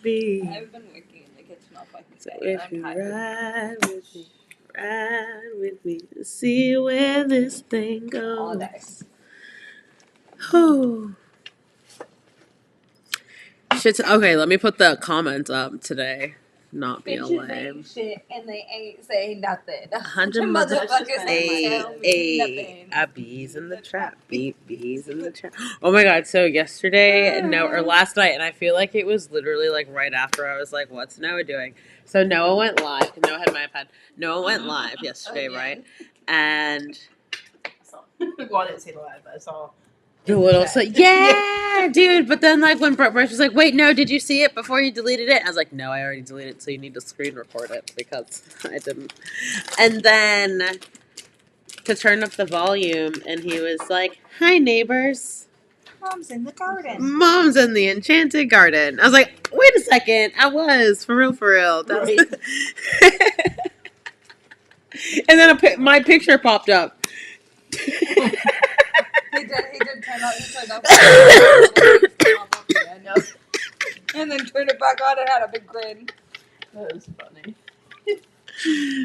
me. I've been working in the kitchen all fucking So day. if I'm you tired. ride with me to see where this thing All goes. day. Whew. Shit's okay. Let me put the comments up today. Not be a Bitches lame. ain't shit and they ain't saying nothing. 100 motherfuckers ain't tell me nothing. A bees in the trap. Bees in the trap. Oh my god, so yesterday, or last night, and I feel like it was literally like right after I was like, what's Noah doing? So Noah went live. Noah had my iPad. Noah went live yesterday, right? And well, I didn't see the live, but I saw the little yeah, dude. But then like when Brush was like, wait, no, did you see it before you deleted it? I was like, no, I already deleted it, so you need to screen record it because I didn't. And then to turn up the volume, and he was like, hi, neighbors. Mom's in the garden. Mom's in the enchanted garden. I was like, wait a second. I was. For real, for real. That was and then my picture popped up. He did turn off and then turned it back on and had a big grin. That was funny.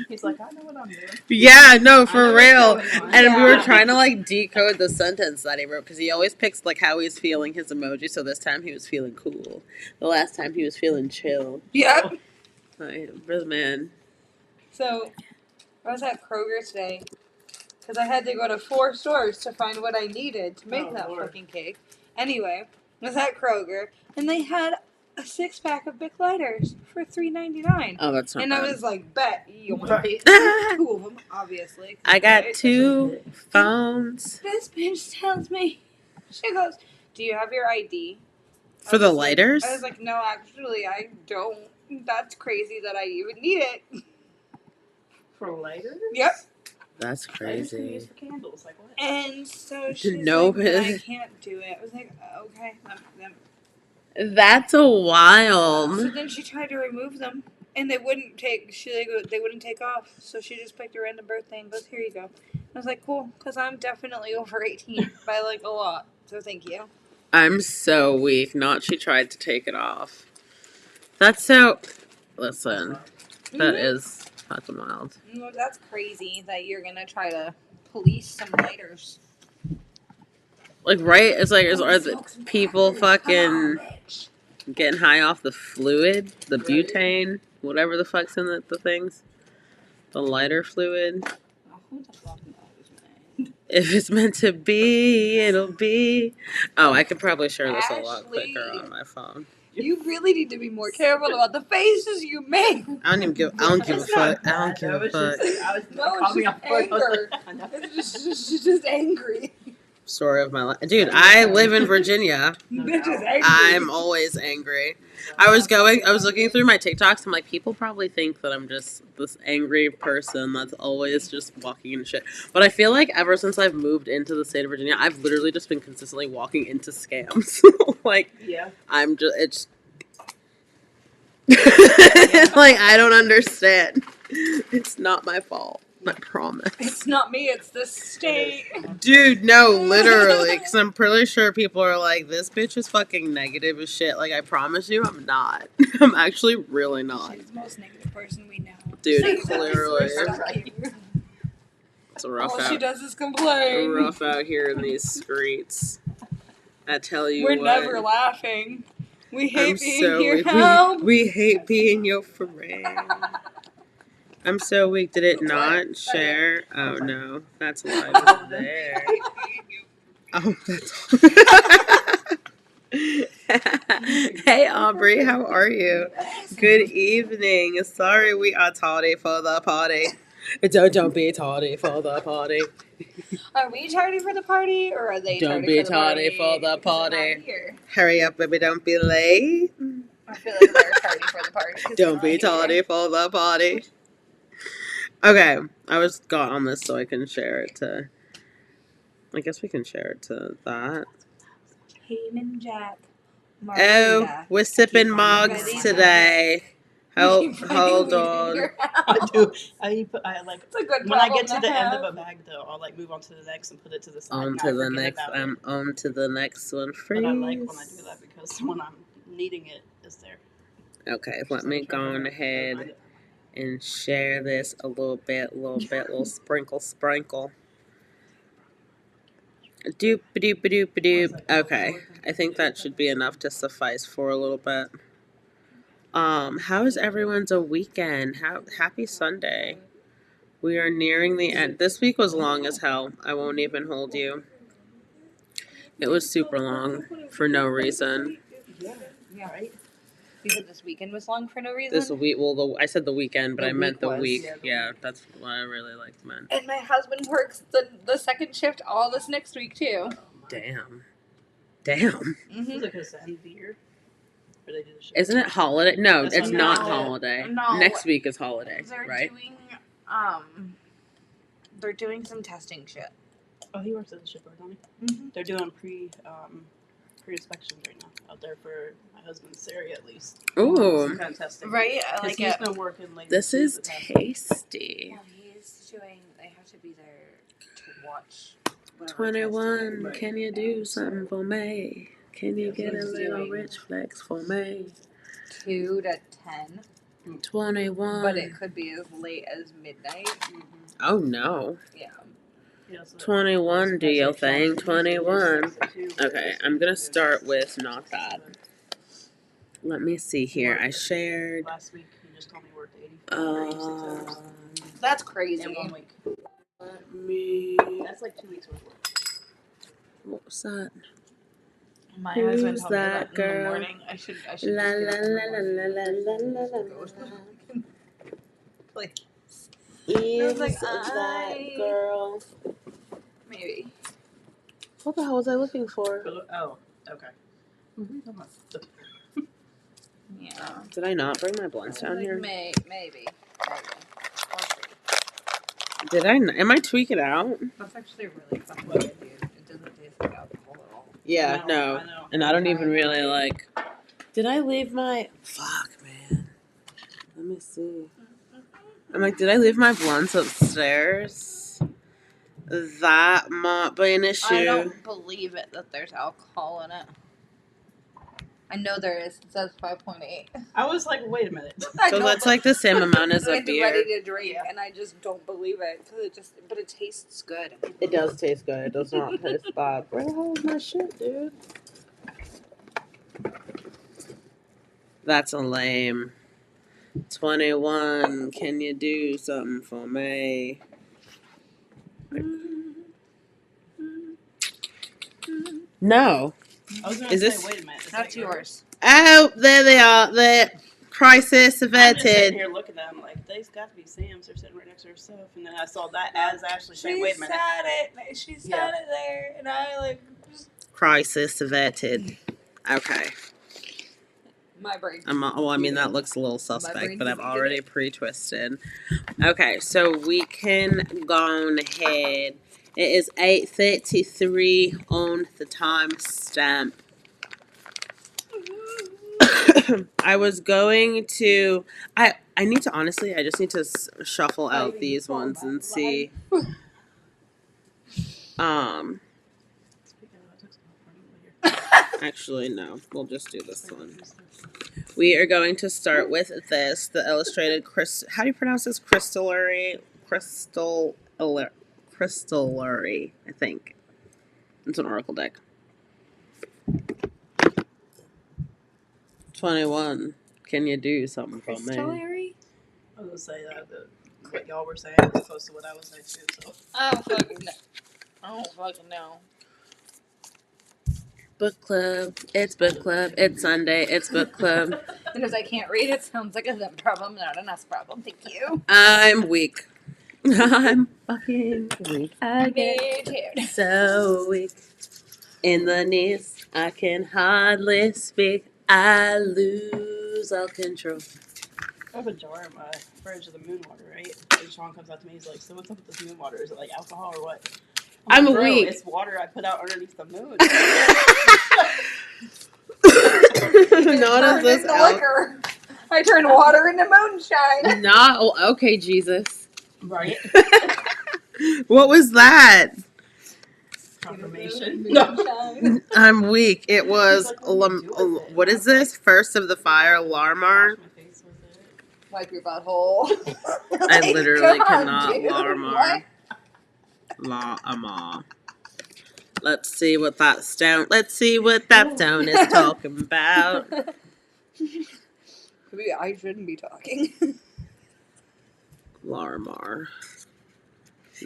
He's like, I know what I'm doing. Yeah, no, for real. And we were trying to like decode the sentence that he wrote because he always picks like how he's feeling his emoji. So this time he was feeling cool. The last time he was feeling chill. Yep. Like, man. So I was at Kroger today because I had to go to 4 stores to find what I needed to make fucking cake. Anyway, I was at Kroger and they had a 6-pack of Bic lighters for $3.99. Oh, that's not and bad. I was like, bet. Right. 2 of them, obviously. I got 2 phones. This bitch tells me, she goes, do you have your ID? For the lighters? I was like, no, actually, I don't. That's crazy that I even need it. For lighters? Yep. That's Lighters can be crazy. used for candles. Like what? And so she's No, like, I can't do it. I was like, okay. That's a wild. So then she tried to remove them, and they wouldn't take. They wouldn't take off. So she just picked a random birthday and goes, "Here you go." I was like, "Cool," because I'm definitely over 18 by like a lot. So thank you. I'm so weak. Not she tried to take it off. That's so. Listen, that is fucking wild. No, that's crazy that you're gonna try to police some lighters. Like, right? It's like, are the people fucking getting high off the fluid, the butane, whatever the fuck's in the things, the lighter fluid? If it's meant to be, it'll be. Oh, I could probably share this a lot quicker on my phone. You really need to be more careful about the faces you make. I don't give a fuck. I don't give a fuck. She's just angry. Story of my life. Dude, I live in Virginia. Bitch is angry. I'm always angry. I was looking through my TikToks. I'm like, people probably think that I'm just this angry person that's always just walking into shit. But I feel like ever since I've moved into the state of Virginia, I've literally just been consistently walking into scams. Like, yeah. I'm just, it's like, I don't understand. It's not my fault. I promise. It's not me, it's the state. Dude, no, literally. Because I'm pretty sure people are like, this bitch is fucking negative as shit. Like, I promise you, I'm not. I'm actually really not. She's the most negative person we know. Dude, clearly. It's a rough All out. she does is complain. Rough out here in these streets. I tell you We're what. never laughing. We hate being so your weak. help. We hate being your friend. I'm so weak. Did it not share? Oh no, that's live over there. Oh, that's. Hey Aubrey, how are you? Good evening. Sorry, we are tardy for the party. Don't be tardy for the party. Are we tardy for the party, or are they Don't tardy be for the party? tardy for the party. They're not here. Hurry up, baby, don't be late. I feel like they're tardy for the party. Don't be tardy for the party. Okay, I was got on this so I can share it to. I guess we can share it to that. Heyman Jack. Oh, we're sipping mugs today. Hold on. I like when I get to the end of a bag though, I'll like move on to the next and put it to the side. On to the next. I'm on to the next one. Freeze. But I like when I do that because when I'm needing it, it's there. Okay, let me go on ahead and share this a little bit, little sprinkle. Doop doop doop doop. Okay, I think that should be enough to suffice for a little bit. How is everyone's a weekend? Happy Sunday. We are nearing the end. This week was long as hell. I won't even hold you. It was super long for no reason. Yeah, right. You said this weekend was long for no reason. This week, well, I said the weekend, but The I meant the week was. week. Yeah, that's what I really meant. And my husband works the second shift all this next week too. Damn. Mm-hmm. Is it because the end of the year? Or they do the shift? Isn't it holiday? No, That's it's not Sunday. holiday. No. Next week is holiday, They're right? doing they're doing some testing shit. Oh, he works at the shipyard, don't he? Mm-hmm. They're doing pre-inspections right now out there for my husband Sari at least. Ooh. Some kind of testing. Right? I like he's it. been working late. This is tasty. Well, he's doing. They have to be there to watch. 21, Right. can you do something for me? Can you get a little rich flex for me? 2 to 10. 21. But it could be as late as midnight. Mm-hmm. Oh no. Yeah. 21, do your thing. 21. Okay, I'm gonna start with not that. Let me see here. I shared. Last week he just told me he worked 86 hours. That's crazy. In 1 week. Let me. That's like 2 weeks worth of work. What was that? My Who's husband told me that that in the girl? morning. I should La just la get up la in the la la morning. la la la la. Like, Is like, that girl? maybe. What the hell was I looking for? Oh, okay. Yeah. Did I not bring my blunts down Like, here? maybe. We'll see. Did I? Am I tweaking out? That's actually really fun. Dude. It doesn't taste like alcohol at all. Yeah, no. I know. And I don't even really like. Did I leave my. Fuck, man. Let me see. I'm like, did I leave my blunts upstairs? That might be an issue. I don't believe it that there's alcohol in it. I know there is. It says 5.8. I was like, wait a minute. So that's like the same amount as a It's beer. ready to drink, Yeah. and I just don't believe it. But it tastes good. It does taste good. It does not taste bad. Where the hell is my shit, dude? That's a lame. 21, can you do something for me? No. I was gonna Is say, this- wait a minute. Is That's that yours. Oh, there they are. The crisis I'm just sitting averted. here looking at them like, they've got to be Sam's. They're sitting right next to her stuff. And then I saw that as Ashley saying, wait a minute. She sat Yeah. it there, and I just Crisis averted. Okay. my brain. Well, I mean, that looks a little brain suspect, but I've didn't get already it. pre-twisted. Okay, so we can go on ahead. It is 8:33 on the time stamp. I was going to. I need to honestly. I just need to shuffle out these ones and see. Actually, no. We'll just do this one. We are going to start with this, the illustrated crystal. How do you pronounce this? Crystallary, I think. It's an oracle deck. 21. Can you do something for me? Crystallary? I was going to say that what y'all were saying was close to what I was saying too. So. I don't fucking know. Book club. It's book club. It's Sunday. It's book club. Because I can't read, it sounds like a them problem, not an us problem. Thank you. I'm weak. I'm fucking weak. I Me get too. so weak in the knees. I can hardly speak. I lose all control. I have a jar in my fridge of the moon water, right? And Sean comes out to me, he's like, so what's up with this moon water? Is it like alcohol or what? I'm like, bro, weak. It's water I put out underneath the moon. Not as this liquor. I turned water into moonshine. Not okay, Jesus. Right? What was that? Confirmation. Moonshine. I'm weak. It was Like, what do you do with it? what is this? First of the fire, Larmar. Wash my face with it. Wipe your butthole. I literally God, cannot. dude, Larmar. Larmar. Let's see what that stone. Let's see what that stone is talking about. Maybe I shouldn't be talking. Larmar.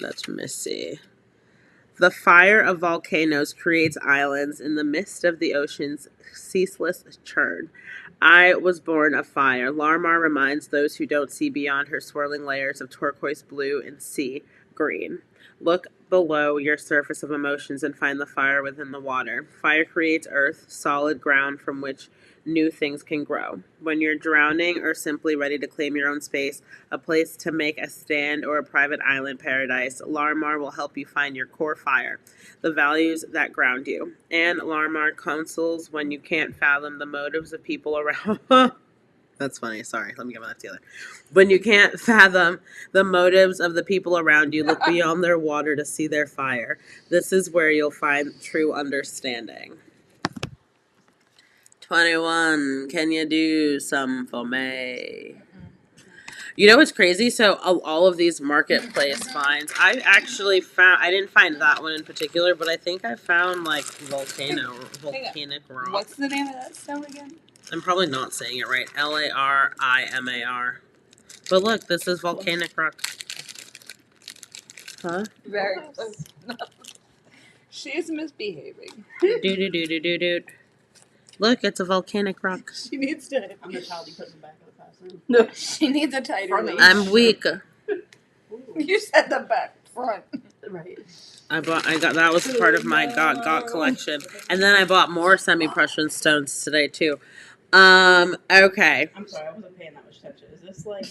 Let me see. The fire of volcanoes creates islands in the midst of the ocean's ceaseless churn. I was born of fire. Larmar reminds those who don't see beyond her swirling layers of turquoise blue and sea green. Look below your surface of emotions and find the fire within the water. Fire creates earth, solid ground from which new things can grow. When you're drowning or simply ready to claim your own space, a place to make a stand, or a private island paradise, Larmar will help you find your core fire, the values that ground you. And Larmar counsels when you can't fathom the motives of people around. That's funny. Sorry. Let me get my that together. When you can't fathom the motives of the people around you, look beyond their water to see their fire. This is where you'll find true understanding. 21. Can you do some for me? You know what's crazy? So all of these marketplace finds, I actually found, I didn't find that one in particular, but I think I found like volcanic rock. What's the name of that stone again? I'm probably not saying it right. Larimar. But look, this is volcanic rock. Huh? Very close. She's misbehaving. Do. Look, it's a volcanic rock. She needs to. I'm the child you put in the back of the classroom. No, she needs a tighter Front leash. I'm weak. You said the back front. Right. I got that was part of my got collection, and then I bought more semi-precious stones today too. Okay. I'm sorry, I wasn't paying that much attention. Is this like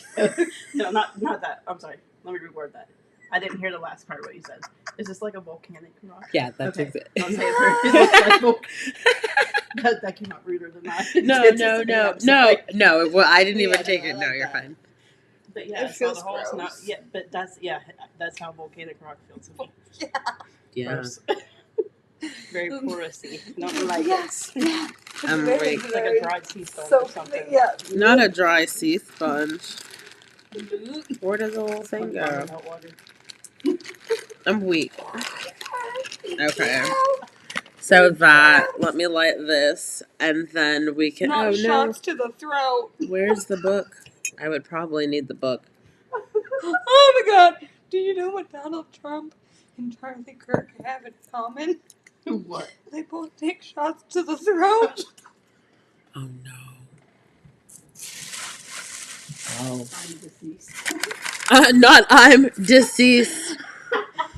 no, not that. I'm sorry. Let me reword that. I didn't hear the last part of what you said. Is this like a volcanic rock? Yeah, that's Okay. it. Don't say it for that came out ruder than that. No. Well, I didn't even Yeah, take no, I it. No, like you're that. fine. But yeah, It I saw feels the holes. Not, gross. yeah, but that's how volcanic rock feels to me. Yeah. Gross. Very porous-y. Not like Yes. Yeah. I'm Very, weak. it's like very a dried sea stone so, or something. yeah. Not a dry sea sponge. Where does the whole thing go? Without water. I'm weak. Okay. So that, let me light this, and then we can. Not Oh no. shots to the throat. Where's the book? I would probably need the book. Oh my god. Do you know what Donald Trump and Charlie Kirk have in common? What? They both take shots to the throat. Oh no. Oh. I'm deceased. Not I'm deceased.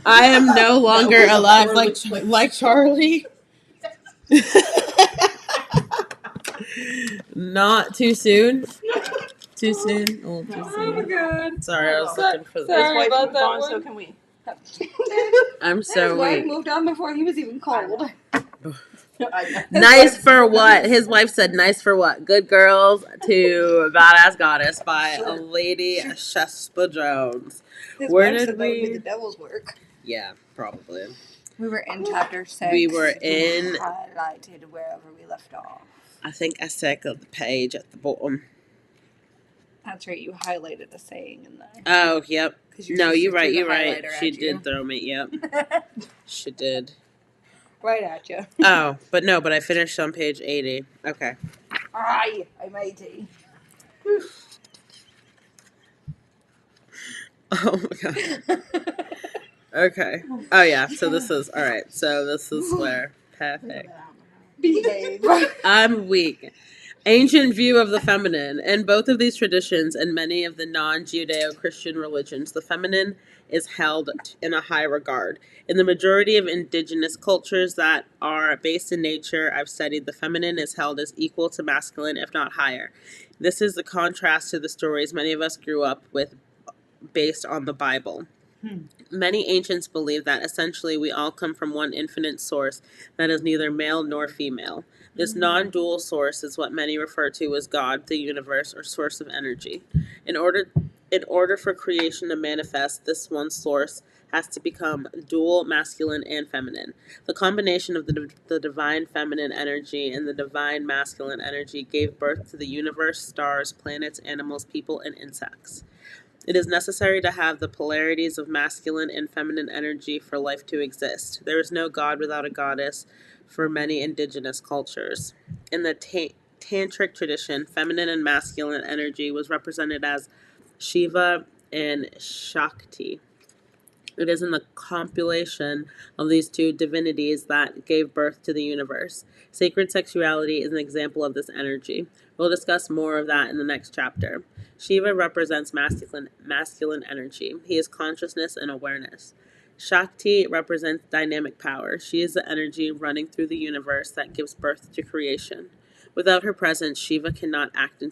I am no longer alive like Charlie. Not too soon. Too soon. Oh, too Oh my soon. god. Sorry, I was looking for His this. Sorry wife about moved that on, one. so can we. I'm His so wife weak. moved on before he was even called. Nice for what? His wife said, "Nice for what? Good Girls to Badass Goddess" by a lady Shespa Jones. His Where wife did said that would be we- the devil's work. Yeah, probably. We were in chapter 6. We were and in- highlighted wherever we left off. I think I circled the page at the bottom. That's right, you highlighted a saying in there. Oh, yep. 'Cause your No, sister you're right. threw the You're right. highlighter She at you. did throw me. Yep, she did. Right at you. Oh, but no. But I finished on page 80. Okay. Aye, I'm 80. Oh my god. Okay. Oh yeah. So this is all right. So this is where perfect. Behave. I'm weak. Ancient view of the feminine. In both of these traditions and many of the non-Judeo-Christian religions, the feminine is held in a high regard. In the majority of indigenous cultures that are based in nature, I've studied, the feminine is held as equal to masculine, if not higher. This is the contrast to the stories many of us grew up with based on the Bible. Many ancients believe that essentially we all come from one infinite source that is neither male nor female. This non-dual source is what many refer to as God, the universe, or source of energy. In order In order for creation to manifest, this one source has to become dual masculine and feminine. The combination of the divine feminine energy and the divine masculine energy gave birth to the universe, stars, planets, animals, people, and insects. It is necessary to have the polarities of masculine and feminine energy for life to exist. There is no god without a goddess for many indigenous cultures. In the tantric tradition, feminine and masculine energy was represented as Shiva and Shakti. It is in the compilation of these two divinities that gave birth to the universe. Sacred sexuality is an example of this energy. We'll discuss more of that in the next chapter. Shiva represents masculine energy. He is consciousness and awareness. Shakti represents dynamic power. She is the energy running through the universe that gives birth to creation. Without her presence, Shiva cannot act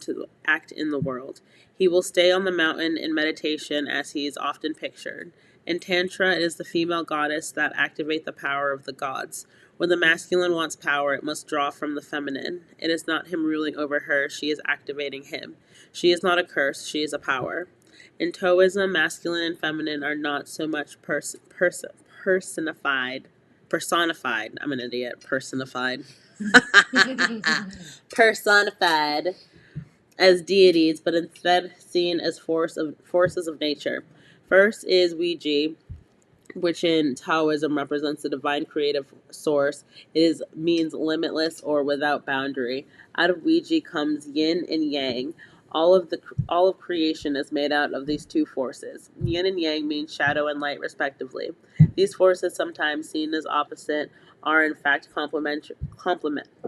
in the world. He will stay on the mountain in meditation as he is often pictured. In Tantra, it is the female goddess that activate the power of the gods. When the masculine wants power, it must draw from the feminine. It is not him ruling over her, she is activating him. She is not a curse, she is a power. In Taoism, masculine and feminine are not so much personified. I'm an idiot. Personified. Personified as deities, but instead seen as forces of nature. First is Ouija, which in Taoism represents the divine creative source. Means limitless or without boundary. Out of Ouija comes yin and yang. All of creation is made out of these two forces. Yin and yang mean shadow and light, respectively. These forces, sometimes seen as opposite, are in fact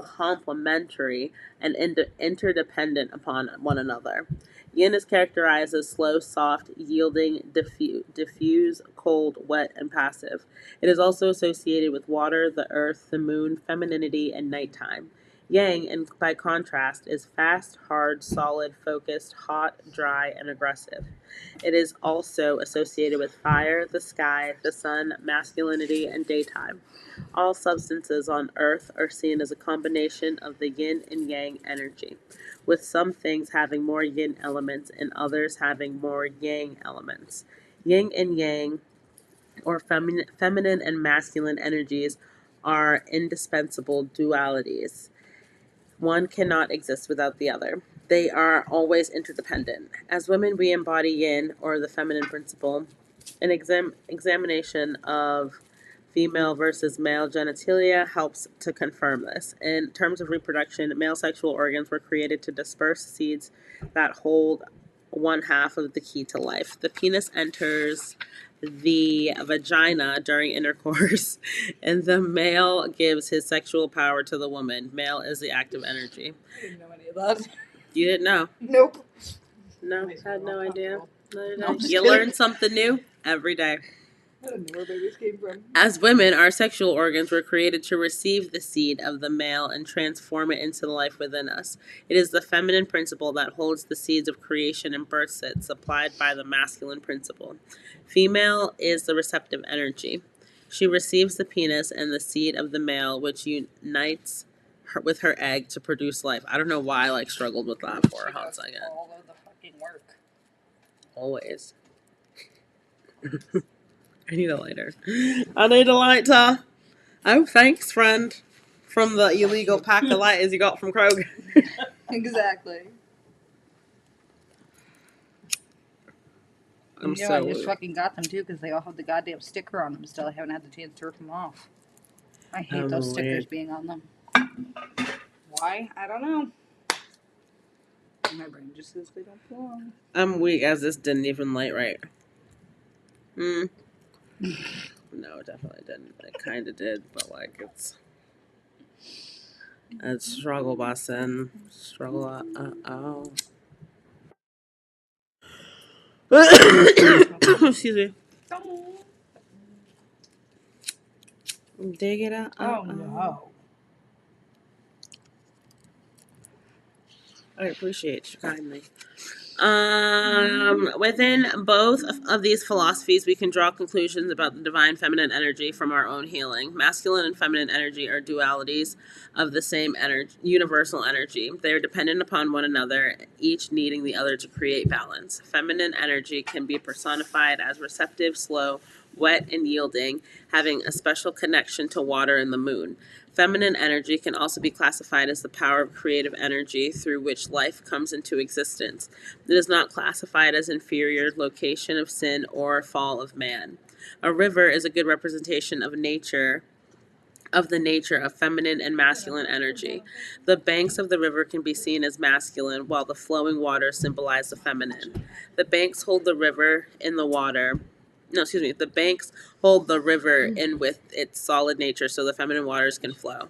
complementary and interdependent upon one another. Yin is characterized as slow, soft, yielding, diffuse, cold, wet, and passive. It is also associated with water, the earth, the moon, femininity, and nighttime. Yang, and by contrast, is fast, hard, solid, focused, hot, dry, and aggressive. It is also associated with fire, the sky, the sun, masculinity, and daytime. All substances on earth are seen as a combination of the yin and yang energy, with some things having more yin elements and others having more yang elements. Yin and yang, or feminine and masculine energies, are indispensable dualities. One cannot exist without the other. They are always interdependent. As women, we embody yin, or the feminine principle. An examination of female versus male genitalia helps to confirm this. In terms of reproduction, male sexual organs were created to disperse seeds that hold one half of the key to life. The penis enters the vagina during intercourse, and the male gives his sexual power to the woman. Male is the active energy. I didn't know any of that. You didn't know? Nope. No, had no idea. No, I'm just You kidding. learn something new every day. I don't know where babies came from. As women, our sexual organs were created to receive the seed of the male and transform it into the life within us. It is the feminine principle that holds the seeds of creation and births it, supplied by the masculine principle. Female is the receptive energy. She receives the penis and the seed of the male, which unites her with her egg to produce life. I don't know why I struggled with that for a hot second. All of the fucking work. Always. I need a lighter. I need a lighter. Oh, thanks, friend. From the illegal pack of lighters you got from Kroger. Exactly. I'm Yeah, so I just weak. fucking got them too because they all have the goddamn sticker on them still. I haven't had the chance to rip them off. I hate I'm those stickers weak. being on them. Why? I don't know. My brain just says they don't belong. I'm weak as this didn't even light right. No, it definitely didn't. It kind of did, but it's a struggle, bussin'. Struggle. Excuse me. Dig it out. Oh no. I appreciate you kindly. Within both of these philosophies, we can draw conclusions about the divine feminine energy from our own healing. Masculine and feminine energy are dualities of the same energy, universal energy. They are dependent upon one another, each needing the other to create balance. Feminine energy can be personified as receptive, slow, wet, and yielding, having a special connection to water and the moon. Feminine energy can also be classified as the power of creative energy through which life comes into existence. It is not classified as inferior location of sin or fall of man. A river is a good representation of the nature of feminine and masculine energy. The banks of the river can be seen as masculine, while the flowing waters symbolize the feminine. The banks hold the river in the water. No, excuse me. The banks hold the river in with its solid nature, so the feminine waters can flow.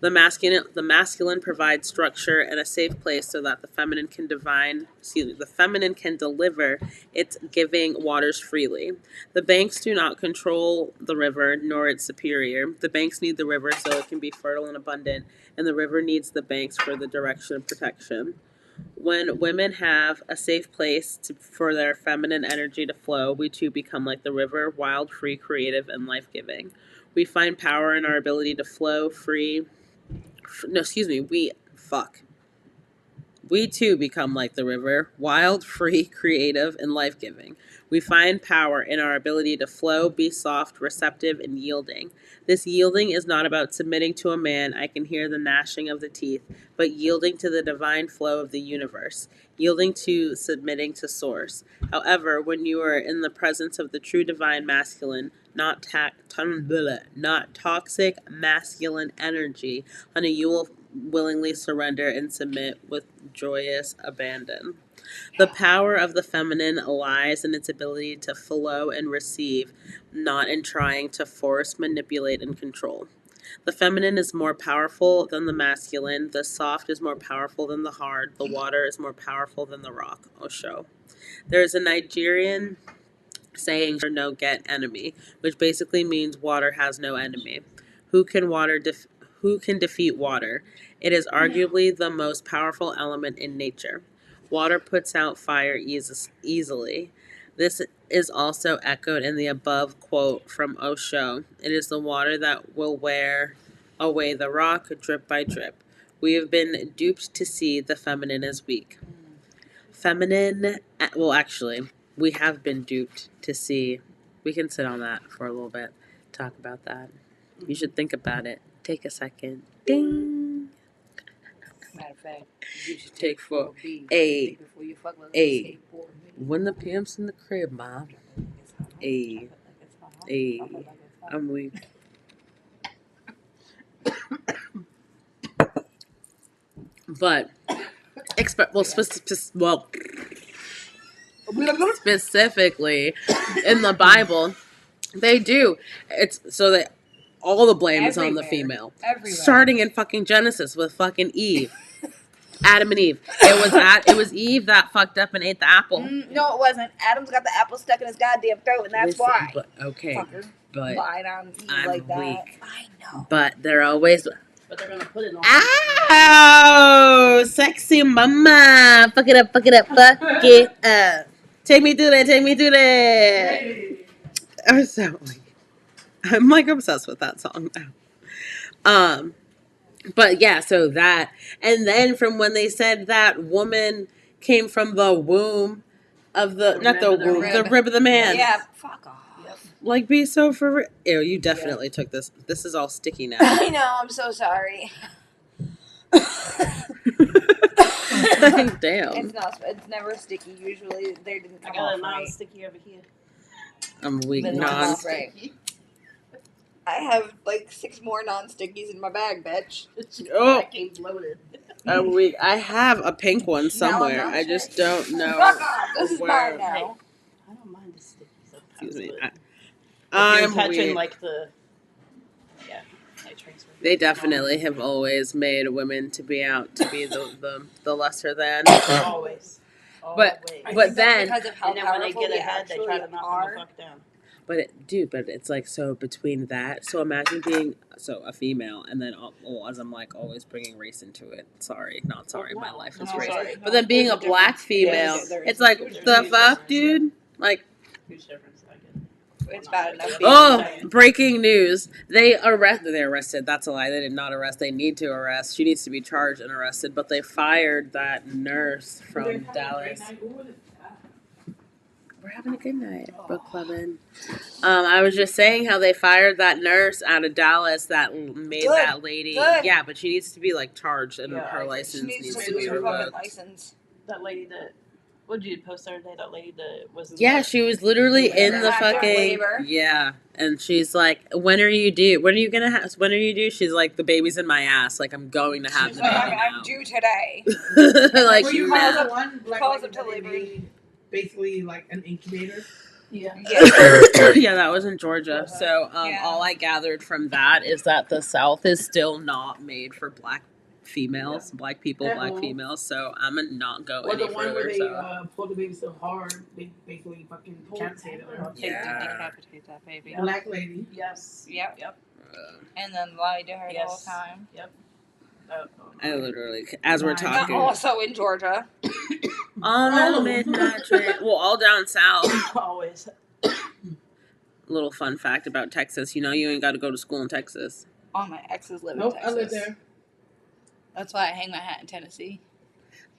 The masculine provides structure and a safe place so that the feminine can deliver its giving waters freely. The banks do not control the river nor its superior. The banks need the river so it can be fertile and abundant, and the river needs the banks for the direction of protection. When women have a safe place for their feminine energy to flow, we too become like the river, wild, free, creative, and life-giving. We find power in our ability to flow free. No, excuse me. We too become like the river, wild, free, creative, and life giving. We find power in our ability to flow, be soft, receptive, and yielding. This yielding is not about submitting to a man, I can hear the gnashing of the teeth, but yielding to the divine flow of the universe, yielding to submitting to source. However, when you are in the presence of the true divine masculine, not toxic masculine energy, honey, you will willingly surrender and submit with joyous abandon. The power of the feminine lies in its ability to flow and receive, not in trying to force, manipulate, and control. The feminine is more powerful than the masculine. The soft is more powerful than the hard. The water is more powerful than the rock. Osho. There is a Nigerian saying, no get enemy, which basically means water has no enemy. Who can defeat water? It is arguably the most powerful element in nature. Water puts out fire easily. This is also echoed in the above quote from Osho. It is the water that will wear away the rock, drip by drip. We have been duped to see the feminine as weak. We have been duped to see. We can sit on that for a little bit, talk about that. You should think about it. Take a second. Ding. Matter of fact, you should Take for a before you fuck with a. When the pimp's in the crib, mom. A. I'm weak. But specifically in the Bible, they do. It's so that all the blame is on the female. Everywhere. Starting in fucking Genesis with fucking Eve. Adam and Eve. It was Eve that fucked up and ate the apple. No, it wasn't. Adam's got the apple stuck in his goddamn throat, and that's why. Okay. Fucker. But lied on Eve I'm like that. weak. I know. But they're always. But they're gonna put it on. Ow! Sexy mama! Fuck it up, fuck it up, fuck it up. Take me through that, take me through that. Hey. I'm like obsessed with that song now. But yeah, so that, and then from when they said that woman came from the womb of the rib of the man. Yeah, fuck off. Yep. Like, be so for real. Ew, you definitely took this. This is all sticky now. I know, I'm so sorry. Damn. It's never sticky. Usually they didn't come I got off a right. non-sticky over here. I'm weak. The Non-sticky. I have like 6 more non-stickies in my bag, bitch. Oh. That game's loaded. I'm weak. I have a pink one somewhere. not I just sure. don't know. Fuck off. This is where. mine now. I don't mind the sticky sometimes. Excuse me. But I'm if you're touching weak. like the I transfer. They definitely have always made women to be out to be the lesser than. Always. But Always. but then because of how And then when they powerful get we ahead, they try to knock them are. the fuck down. But it's like, so between that, so imagine being a female, and then as I'm like always bringing race into it. Sorry, not sorry, my life is No, race. sorry. But then being a There's a black difference. female, There is it's a like huge the difference. fuck, dude. Like, Huge difference. I get. It's bad enough being oh, insane. breaking news! They arrested. That's a lie. They did not arrest. They need to arrest. She needs to be charged and arrested. But they fired that nurse from Dallas. We're having a good night, book clubbing. I was just saying how they fired that nurse out of Dallas that made Good. that lady. Good. Yeah, but she needs to be like charged, and Yeah, I her agree. license She needs needs to to be lose her fucking revoked. license. That lady that. What did you post the other day? That lady that was. Yeah, she was literally in the Active fucking labor. yeah, and she's like, "When are you due? When are you gonna have? When are you due?" She's like, "The baby's in my ass. Like, I'm going to have the baby I'm now." due today. Like, Were you calls nah. the one black calls lady up to that they labor. made basically like an incubator? Yeah. Yeah. Yeah, that was in Georgia. So Yeah. all I gathered from that is that the South is still not made for black females, black people, At black all. females. So I'm gonna not go Or any the one where further. they So pulled the baby so hard they basically fucking decapitated her. Yeah. Decapitate that baby. Yeah. Black lady. Yes. Yep. Yep. And then lied to her the whole Yes. time. I literally, as we're Not Not talking, also in Georgia. on All a of them. midnight train. Well, all down south. Always. Little fun fact about Texas. You know, you ain't got to go to school in Texas. All my exes live Nope, in I Texas. live there. That's why I hang my hat in Tennessee.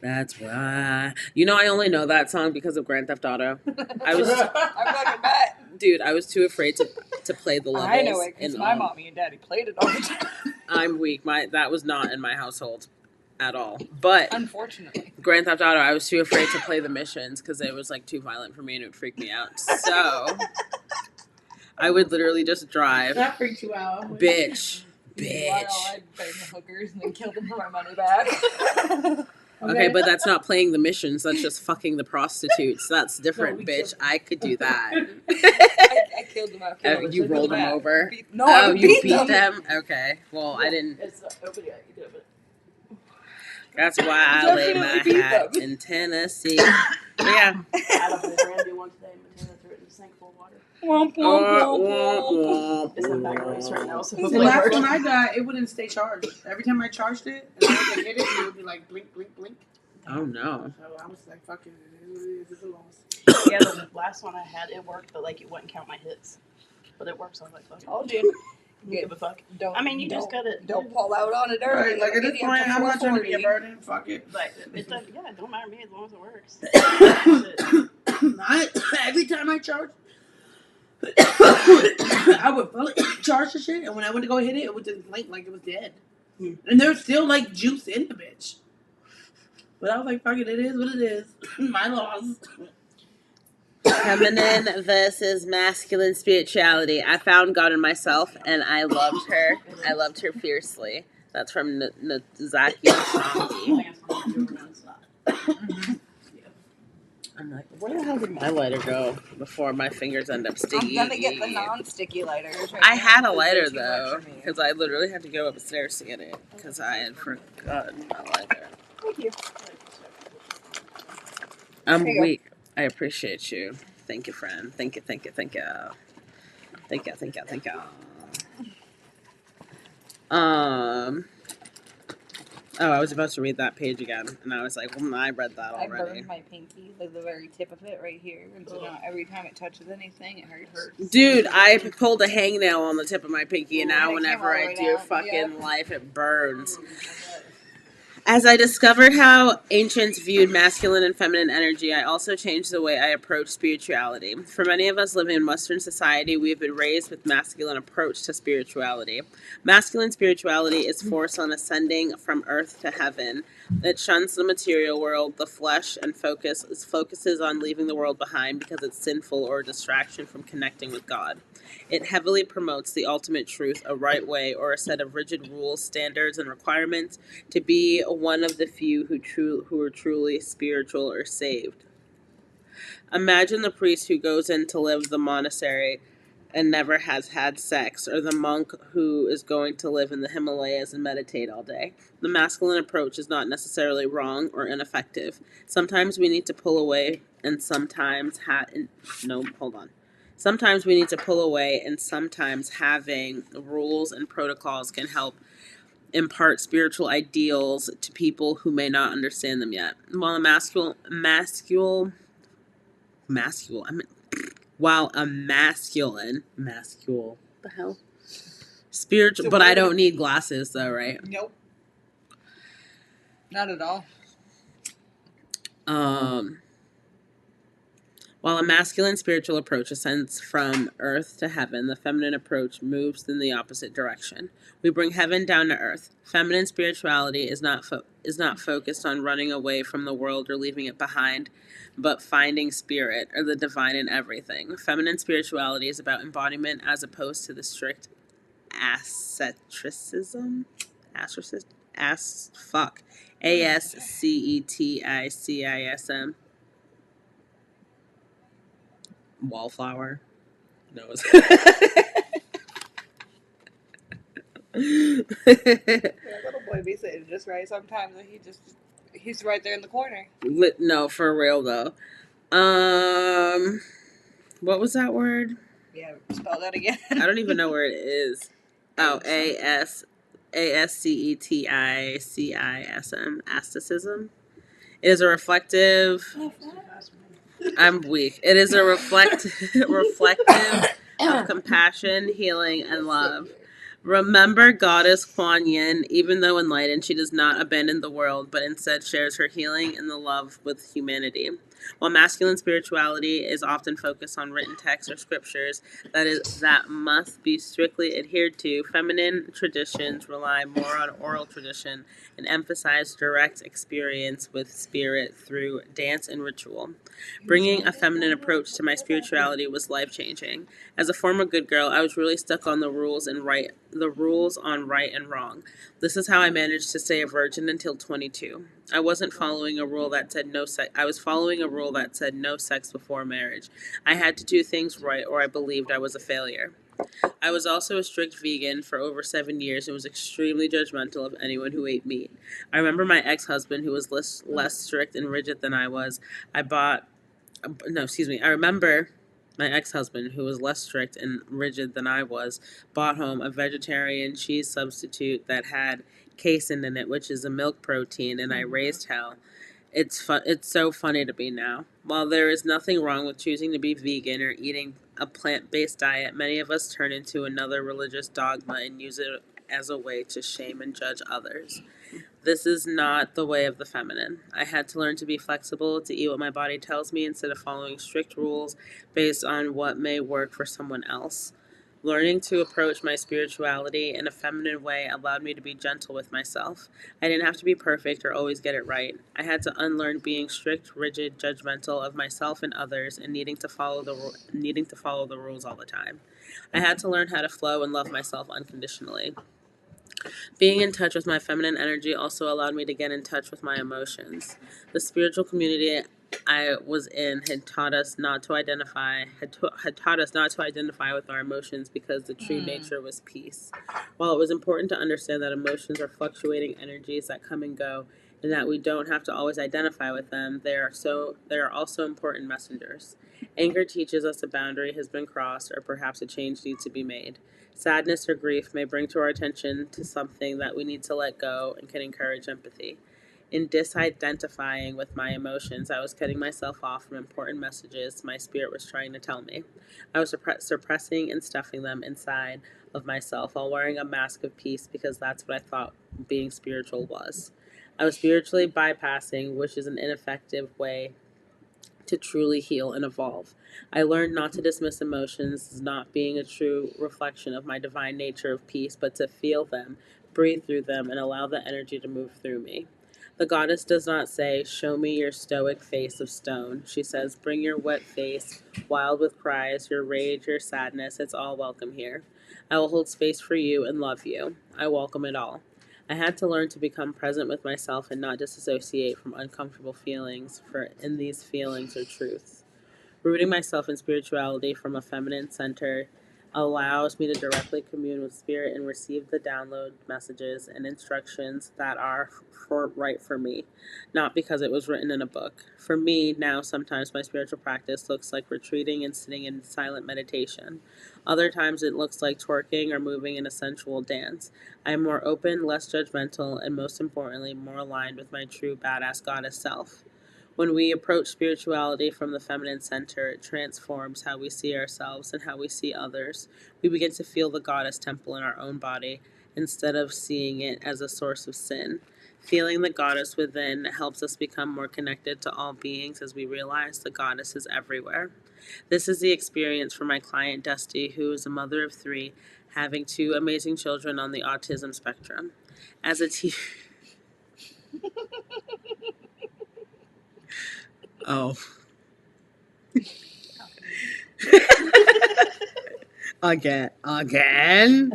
That's why. You know, I only know that song because of Grand Theft Auto. I was, I fucking bet. dude, I was too afraid to play the levels. I know it because in, my mommy and daddy played it all the time. I'm weak. That was not in my household at all. But Unfortunately. Grand Theft Auto, I was too afraid to play the missions because it was like too violent for me and it would freak me out. So I would literally just drive. That freaked you out. Bitch. Meanwhile, Bitch. I'd bang the hookers and then kill them for my money back. Okay, but that's not playing the missions. That's just fucking the prostitutes. That's different, we bitch. I could do that. I killed them out. You rolled them over? No, I you beat them. them? Okay. Well, I didn't. It's nobody. You do it. That's why I lay my Definitely beat hat them. in Tennessee. But yeah. I had a brand new one today. Matina threw it in the sink full of water. Womp, womp, womp, womp. It's in back race right now. So The hopefully it last works. one I got, it wouldn't stay charged. Every time I charged it, and I would hit it, it would be like blink, blink, blink. Oh no. So I was like, fucking, it's a loss. Yeah, the last one I had, it worked, but like it wouldn't count my hits. But it works. I was like, fuck it. Told you. Give a fuck. Don't, I mean, you just don't- gotta. Don't pull out on it early. Right, like at this point, I'm not trying to be a burden. Fuck it. Like, it doesn't, yeah, it don't matter to me as long as it works. Every time I charge, I would fully charge the shit, and when I went to go hit it, it would just blink like it was dead. And there's still like juice in the bitch. But I was like, fuck it, it is what it is. My loss. Feminine versus masculine spirituality. I found God in myself, and I loved her. I loved her fiercely. That's from Nazaki Shangi. I'm like, where the hell did my lighter go before my fingers end up I'm sticky? gonna get the non-sticky lighters. Right I now. had a They're lighter too much though, for me. because I literally had to go upstairs to get it, because I had forgotten my lighter. Thank you. I'm There you go. weak. I appreciate you. Thank you, friend. Thank you, thank you, thank you. Thank you, thank you, thank you. Oh, I was about to read that page again, and I was like, well, I read that I already. burned my pinky, like the very tip of it right here, and so now every time it touches anything, it hurts. Dude, I pulled a hangnail on the tip of my pinky, and Ooh, now that whenever came all I the do way down. fucking life, it burns. As I discovered how ancients viewed masculine and feminine energy, I also changed the way I approach spirituality. For many of us living in Western society, we have been raised with masculine approach to spirituality. Masculine spirituality is force on ascending from earth to heaven. It shuns the material world, the flesh, and focuses on leaving the world behind because it's sinful or a distraction from connecting with God. It heavily promotes the ultimate truth, a right way, or a set of rigid rules, standards, and requirements to be one of the few who are truly spiritual or saved. Imagine the priest who goes in to live the monastery and never has had sex, or the monk who is going to live in the Himalayas and meditate all day. The masculine approach is not necessarily wrong or ineffective. Sometimes we need to pull away, and sometimes Sometimes we need to pull away, and sometimes having rules and protocols can help impart spiritual ideals to people who may not understand them yet. While a masculine, the hell, spiritual, but I don't need glasses though, right? Nope. Not at all. While a masculine spiritual approach ascends from earth to heaven, the feminine approach moves in the opposite direction. We bring heaven down to earth. Feminine spirituality is not focused on running away from the world or leaving it behind, but finding spirit or the divine in everything. Feminine spirituality is about embodiment as opposed to the strict asceticism. ASCETICISM. Wallflower. No. That little boy be sitting just right sometimes, and he's right there in the corner. No, for real though. What was that word? Yeah, spell that again. I don't even know where it is. Oh, ASCETICISM. Asceticism. It is a reflective. I'm weak. It is a reflective of compassion, healing, and love. Remember Goddess Kuan Yin, even though enlightened, she does not abandon the world, but instead shares her healing and the love with humanity. While masculine spirituality is often focused on written texts or scriptures that must be strictly adhered to, feminine traditions rely more on oral tradition and emphasize direct experience with spirit through dance and ritual. Bringing a feminine approach to my spirituality was life-changing. As a former good girl, I was really stuck on the rules on right and wrong. This is how I managed to stay a virgin until 22. I wasn't following a rule that said no sex. I was following a rule that said no sex before marriage. I had to do things right, or I believed I was a failure. I was also a strict vegan for over 7 years and was extremely judgmental of anyone who ate meat. I remember my ex-husband, who was less strict and rigid than I was. I remember my ex-husband, who was less strict and rigid than I was, bought home a vegetarian cheese substitute that had casein in it, which is a milk protein, and I raised hell. It's so funny to me now. While there is nothing wrong with choosing to be vegan or eating a plant-based diet, many of us turn into another religious dogma and use it as a way to shame and judge others. This is not the way of the feminine. I had to learn to be flexible, to eat what my body tells me instead of following strict rules based on what may work for someone else. Learning to approach my spirituality in a feminine way allowed me to be gentle with myself. I didn't have to be perfect or always get it right. I had to unlearn being strict, rigid, judgmental of myself and others, and needing to follow the rules all the time. I had to learn how to flow and love myself unconditionally. Being in touch with my feminine energy also allowed me to get in touch with my emotions. The spiritual community I was in had taught us not to identify with our emotions because the true nature was peace. While it was important to understand that emotions are fluctuating energies that come and go, and that we don't have to always identify with them, they are also important messengers. Anger teaches us a boundary has been crossed, or perhaps a change needs to be made. Sadness or grief may bring to our attention to something that we need to let go and can encourage empathy. In disidentifying with my emotions, I was cutting myself off from important messages my spirit was trying to tell me. I was suppressing and stuffing them inside of myself while wearing a mask of peace because that's what I thought being spiritual was. I was spiritually bypassing, which is an ineffective way to truly heal and evolve. I learned not to dismiss emotions as not being a true reflection of my divine nature of peace, but to feel them, breathe through them, and allow the energy to move through me. The goddess does not say, "Show me your stoic face of stone." She says, "Bring your wet face, wild with cries, your rage, your sadness. It's all welcome here. I will hold space for you and love you. I welcome it all." I had to learn to become present with myself and not disassociate from uncomfortable feelings, for in these feelings are truths. Rooting myself in spirituality from a feminine center allows me to directly commune with spirit and receive the download messages and instructions that are right for me, not because it was written in a book. For me, now sometimes my spiritual practice looks like retreating and sitting in silent meditation. Other times it looks like twerking or moving in a sensual dance. I am more open, less judgmental, and most importantly, more aligned with my true badass goddess self. When we approach spirituality from the feminine center, it transforms how we see ourselves and how we see others. We begin to feel the goddess temple in our own body instead of seeing it as a source of sin. Feeling the goddess within helps us become more connected to all beings as we realize the goddess is everywhere. This is the experience for my client Dusty, who is a mother of 3, having 2 amazing children on the autism spectrum. As a Oh. Again. Damn.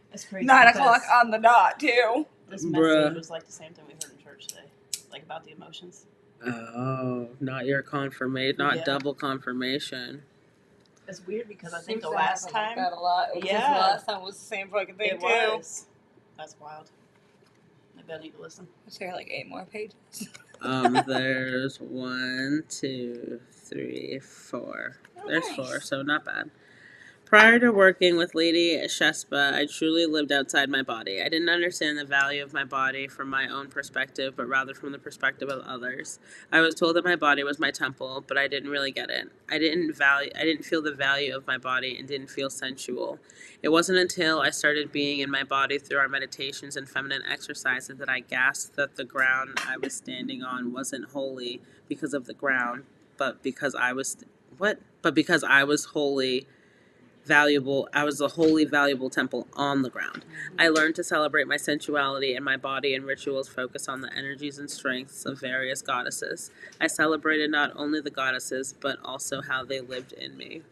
That's crazy. 9 o'clock on the dot, too. This message was like the same thing we heard in church today, like about the emotions. Oh, not your confirmation, not Yeah. double confirmation. It's weird because I think Seems the to last happen like time that a lot. It was just Yeah. the last time was the same fucking thing, it too. was. That's wild. Maybe I need to listen. Let's hear like 8 more pages. There's 1, 2, 3, 4. There's Nice. 4, so not bad. Prior to working with Lady Shespa, I truly lived outside my body. I didn't understand the value of my body from my own perspective, but rather from the perspective of others. I was told that my body was my temple, but I didn't really get it. I didn't feel the value of my body and didn't feel sensual. It wasn't until I started being in my body through our meditations and feminine exercises that I gasped that the ground I was standing on wasn't holy because of the ground, but because I was wholly valuable. I was a wholly valuable temple on the ground. I learned to celebrate my sensuality and my body in rituals focused on the energies and strengths of various goddesses. I celebrated not only the goddesses, but also how they lived in me.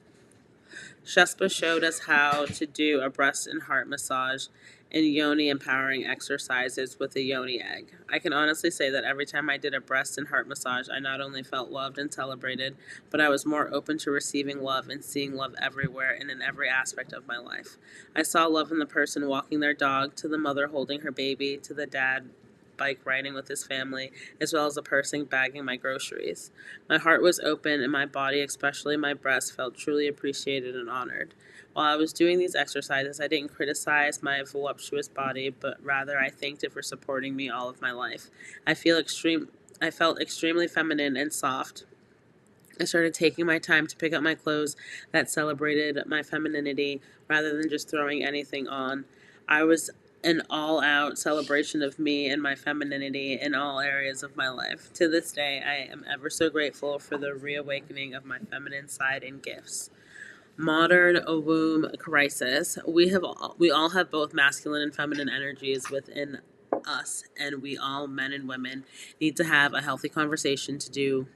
Shespa showed us how to do a breast and heart massage and yoni empowering exercises with a yoni egg. I can honestly say that every time I did a breast and heart massage, I not only felt loved and celebrated, but I was more open to receiving love and seeing love everywhere and in every aspect of my life. I saw love in the person walking their dog, to the mother holding her baby, to the dad bike riding with his family, as well as the person bagging my groceries. My heart was open and my body, especially my breast, felt truly appreciated and honored. While I was doing these exercises, I didn't criticize my voluptuous body, but rather I thanked it for supporting me all of my life. I felt extremely feminine and soft. I started taking my time to pick up my clothes that celebrated my femininity rather than just throwing anything on. I was an all-out celebration of me and my femininity in all areas of my life. To this day, I am ever so grateful for the reawakening of my feminine side and gifts. Modern womb crisis. We all have both masculine and feminine energies within us, and we all, men and women, need to have a healthy conversation to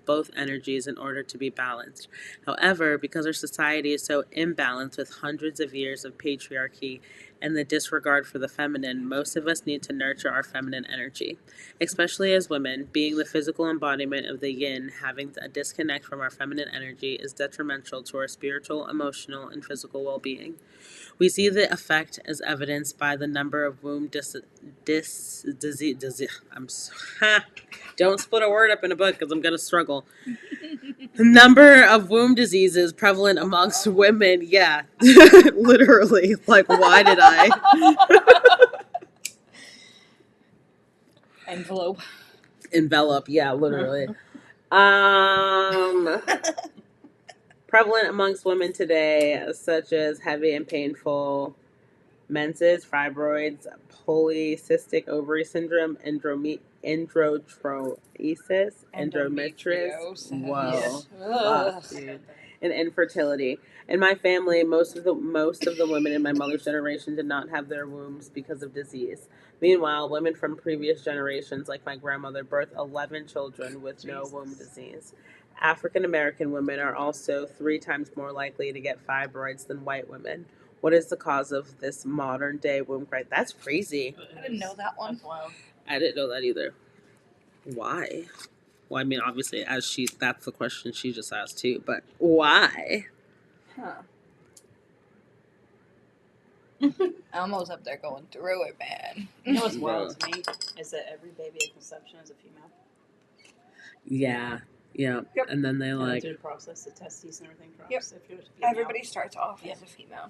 both energies in order to be balanced. However, because our society is so imbalanced with hundreds of years of patriarchy and the disregard for the feminine, most of us need to nurture our feminine energy. Especially as women, being the physical embodiment of the yin, having a disconnect from our feminine energy is detrimental to our spiritual, emotional, and physical well-being. We see the effect as evidenced by the number of womb don't split a word up in a book because I'm going to struggle. Number of womb diseases prevalent amongst women. Yeah, literally. Like, why did I? Envelop. Yeah, literally. Prevalent amongst women today, such as heavy and painful menses, fibroids, polycystic ovary syndrome, endometriosis, whoa, fuck, dude, and infertility. In my family, most of the women in my mother's generation did not have their wombs because of disease. Meanwhile, women from previous generations, like my grandmother, birthed 11 children with no womb disease. African American women are also 3 times more likely to get fibroids than white women. What is the cause of this modern day womb crisis? That's crazy. I didn't know that one. That's wild. I didn't know that either. Why? Well, I mean, obviously, that's the question she just asked too, but why? Huh. Elmo's up there going through it, man. You know what's wild to me is that every baby at conception is a female. Yeah. Yeah. Yep. And then they And like. through the process, the testes and everything drops. Yep. If you're a female. Everybody starts off as a female.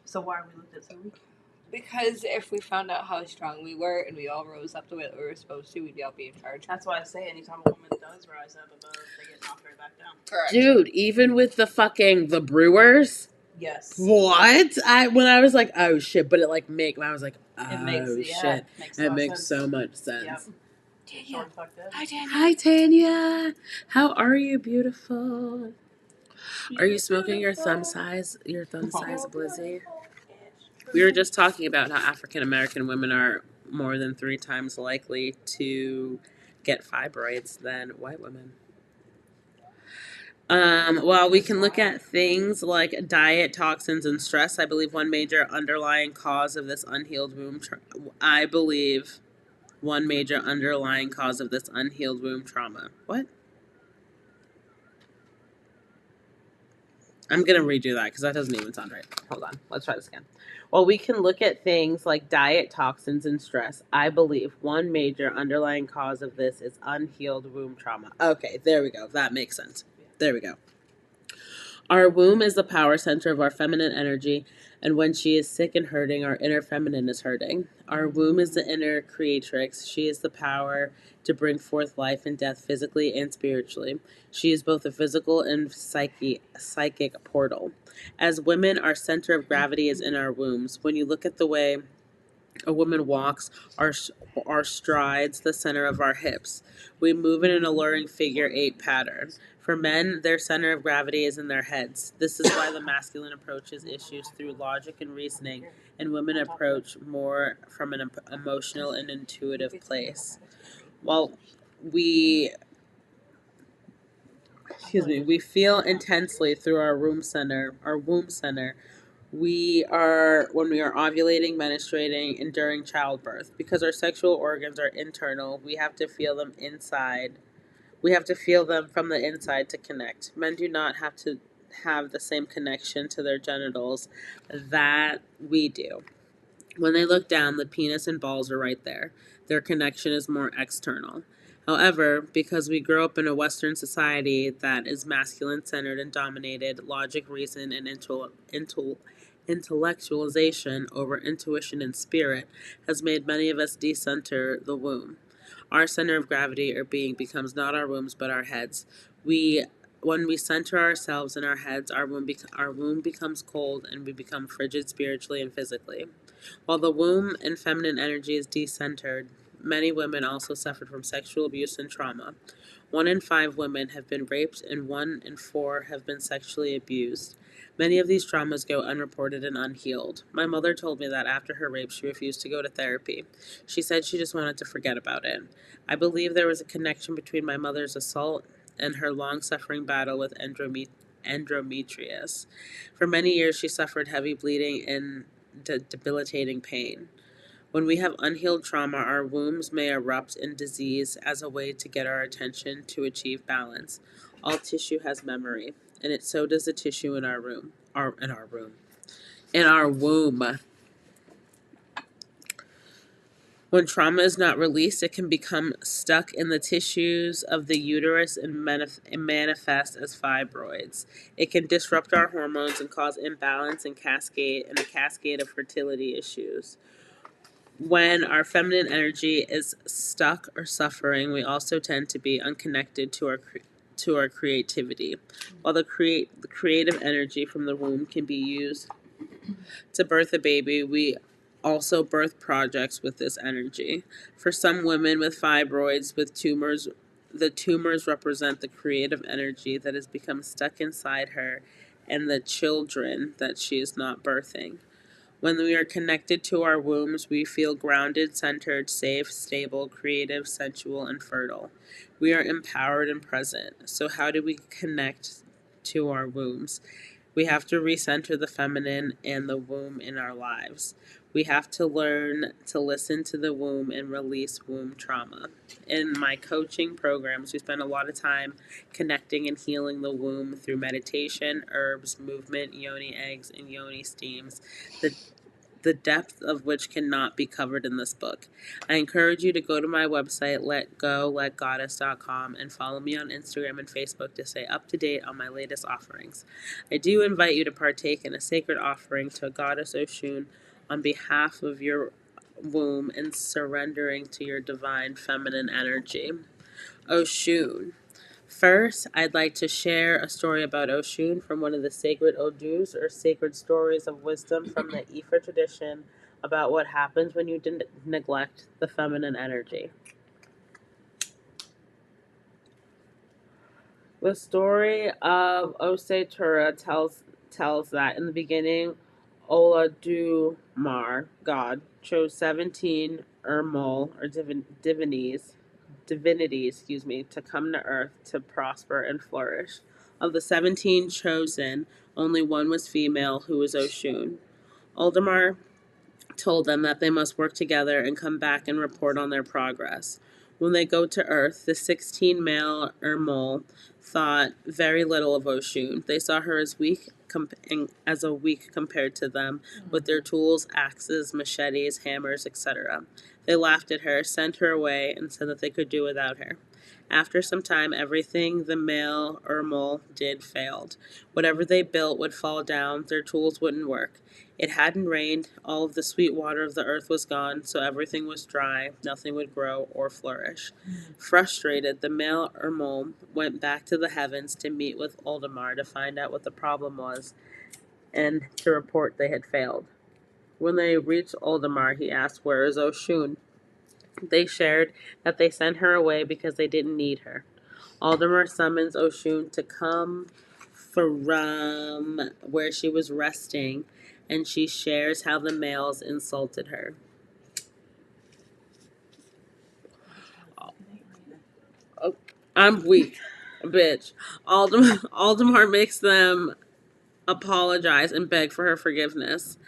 So why are we looked at so weak? Because if we found out how strong we were and we all rose up the way that we were supposed to, we'd all be in charge. That's why I say anytime a woman does rise up above, they get knocked right back down. Correct. Dude, even with the Brewers. Yes. What? When I was like, oh shit, but it like I was like, oh It makes, shit. It makes sense. so much sense. Yep. Tanya. Hi, Tanya. Hi, Tanya. How are you, beautiful? Are you smoking your thumb size Blizzy? We were just talking about how African American women are more than 3 times likely to get fibroids than white women. Well, we can look at things like diet, toxins, and stress. I believe one major underlying cause of this unhealed womb trauma. What? I'm going to redo that because that doesn't even sound right. Hold on. Let's try this again. Well, we can look at things like diet, toxins, and stress. I believe one major underlying cause of this is unhealed womb trauma. Okay, there we go. That makes sense. There we go. Our womb is the power center of our feminine energy, and when she is sick and hurting, our inner feminine is hurting. Our womb is the inner creatrix. She is the power to bring forth life and death physically and spiritually. She is both a physical and psychic portal. As women, our center of gravity is in our wombs. When you look at the way a woman walks, our strides, the center of our hips. We move in an alluring figure 8 pattern. For men, their center of gravity is in their heads. This is why the masculine approaches issues through logic and reasoning, and women approach more from an emotional and intuitive place. While we feel intensely through our womb center. When we are ovulating, menstruating, and during childbirth. Because our sexual organs are internal, we have to feel them inside. We have to feel them from the inside to connect. Men do not have to have the same connection to their genitals that we do. When they look down, the penis and balls are right there. Their connection is more external. However, because we grow up in a Western society that is masculine-centered and dominated, logic, reason, and intellectualization over intuition and spirit has made many of us decenter the womb. Our center of gravity or being becomes not our wombs but our heads. When we center ourselves in our heads, our womb becomes cold and we become frigid spiritually and physically. While the womb and feminine energy is decentered, many women also suffered from sexual abuse and trauma. 1 in 5 women have been raped and 1 in 4 have been sexually abused. Many of these traumas go unreported and unhealed. My mother told me that after her rape, she refused to go to therapy. She said she just wanted to forget about it. I believe there was a connection between my mother's assault and her long-suffering battle with endometrius. For many years, she suffered heavy bleeding and debilitating pain. When we have unhealed trauma, our wombs may erupt in disease as a way to get our attention to achieve balance. All tissue has memory, and so does the tissue in our womb. When trauma is not released, it can become stuck in the tissues of the uterus and manifest as fibroids. It can disrupt our hormones and cause imbalance and a cascade of fertility issues. When our feminine energy is stuck or suffering, we also tend to be unconnected to our creativity. While the creative energy from the womb can be used to birth a baby, we also birth projects with this energy. For some women with fibroids, with tumors, the tumors represent the creative energy that has become stuck inside her and the children that she is not birthing. When we are connected to our wombs, we feel grounded, centered, safe, stable, creative, sensual, and fertile. We are empowered and present. So how do we connect to our wombs? We have to recenter the feminine and the womb in our lives. We have to learn to listen to the womb and release womb trauma. In my coaching programs, we spend a lot of time connecting and healing the womb through meditation, herbs, movement, yoni eggs, and yoni steams. The depth of which cannot be covered in this book. I encourage you to go to my website, letgoletgoddess.com, and follow me on Instagram and Facebook to stay up to date on my latest offerings. I do invite you to partake in a sacred offering to Goddess Oshun on behalf of your womb and surrendering to your divine feminine energy. Oshun. First, I'd like to share a story about Oshun from one of the sacred Odus, or sacred stories of wisdom from the Ifa tradition, about what happens when you neglect the feminine energy. The story of Tura tells that in the beginning, Oladumar, God, chose 17 Ermol, or divinities, to come to earth to prosper and flourish. Of the 17 chosen, only one was female, who was Oshun. Oldemar told them that they must work together and come back and report on their progress. When they go to Earth, the 16 male Ermol thought very little of Oshun. They saw her as weak compared to them, with their tools, axes, machetes, hammers, etc. They laughed at her, sent her away, and said that they could do without her. After some time, everything the male Ermol did failed. Whatever they built would fall down, their tools wouldn't work. It hadn't rained, all of the sweet water of the earth was gone, so everything was dry, nothing would grow or flourish. Frustrated, the male Ermol went back to the heavens to meet with Oldemar to find out what the problem was and to report they had failed. When they reached Oldemar, he asked, "Where is Oshun?" They shared that they sent her away because they didn't need her. Oldemar summons Oshun to come from where she was resting, and she shares how the males insulted her. Oh, I'm weak, bitch. Oldemar makes them apologize and beg of her forgiveness.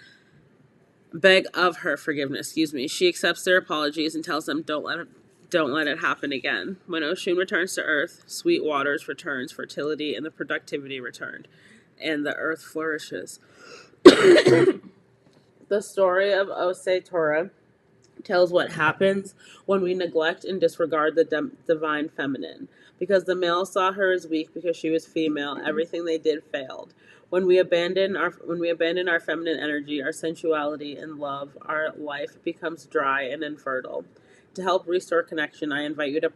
She accepts their apologies and tells them don't let it happen again. When Oshun returns to Earth, sweet waters returns, fertility and the productivity returned, and the Earth flourishes. The story of Tora tells what happens when we neglect and disregard the divine feminine. Because the male saw her as weak because she was female, everything they did failed. When we abandon our feminine energy, our sensuality and love, our life becomes dry and infertile. To help restore connection, I invite you to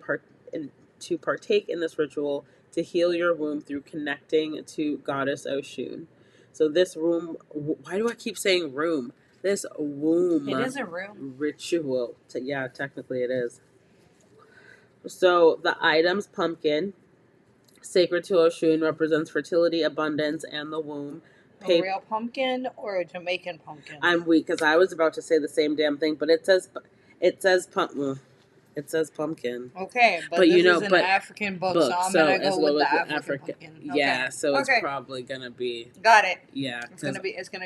partake in this ritual to heal your womb through connecting to Goddess Oshun. So this room, why do I keep saying room? This womb. It is a room. Ritual. Yeah, technically it is. So the items: pumpkin, sacred to Oshun, represents fertility, abundance, and the womb. A real pumpkin or a Jamaican pumpkin? I'm weak because I was about to say the same damn thing, but it says pumpkin. Okay, but this is an African book, so I'm going to go with the African pumpkin. Okay. Yeah, so it's probably going to be... Got it. Yeah. It's going to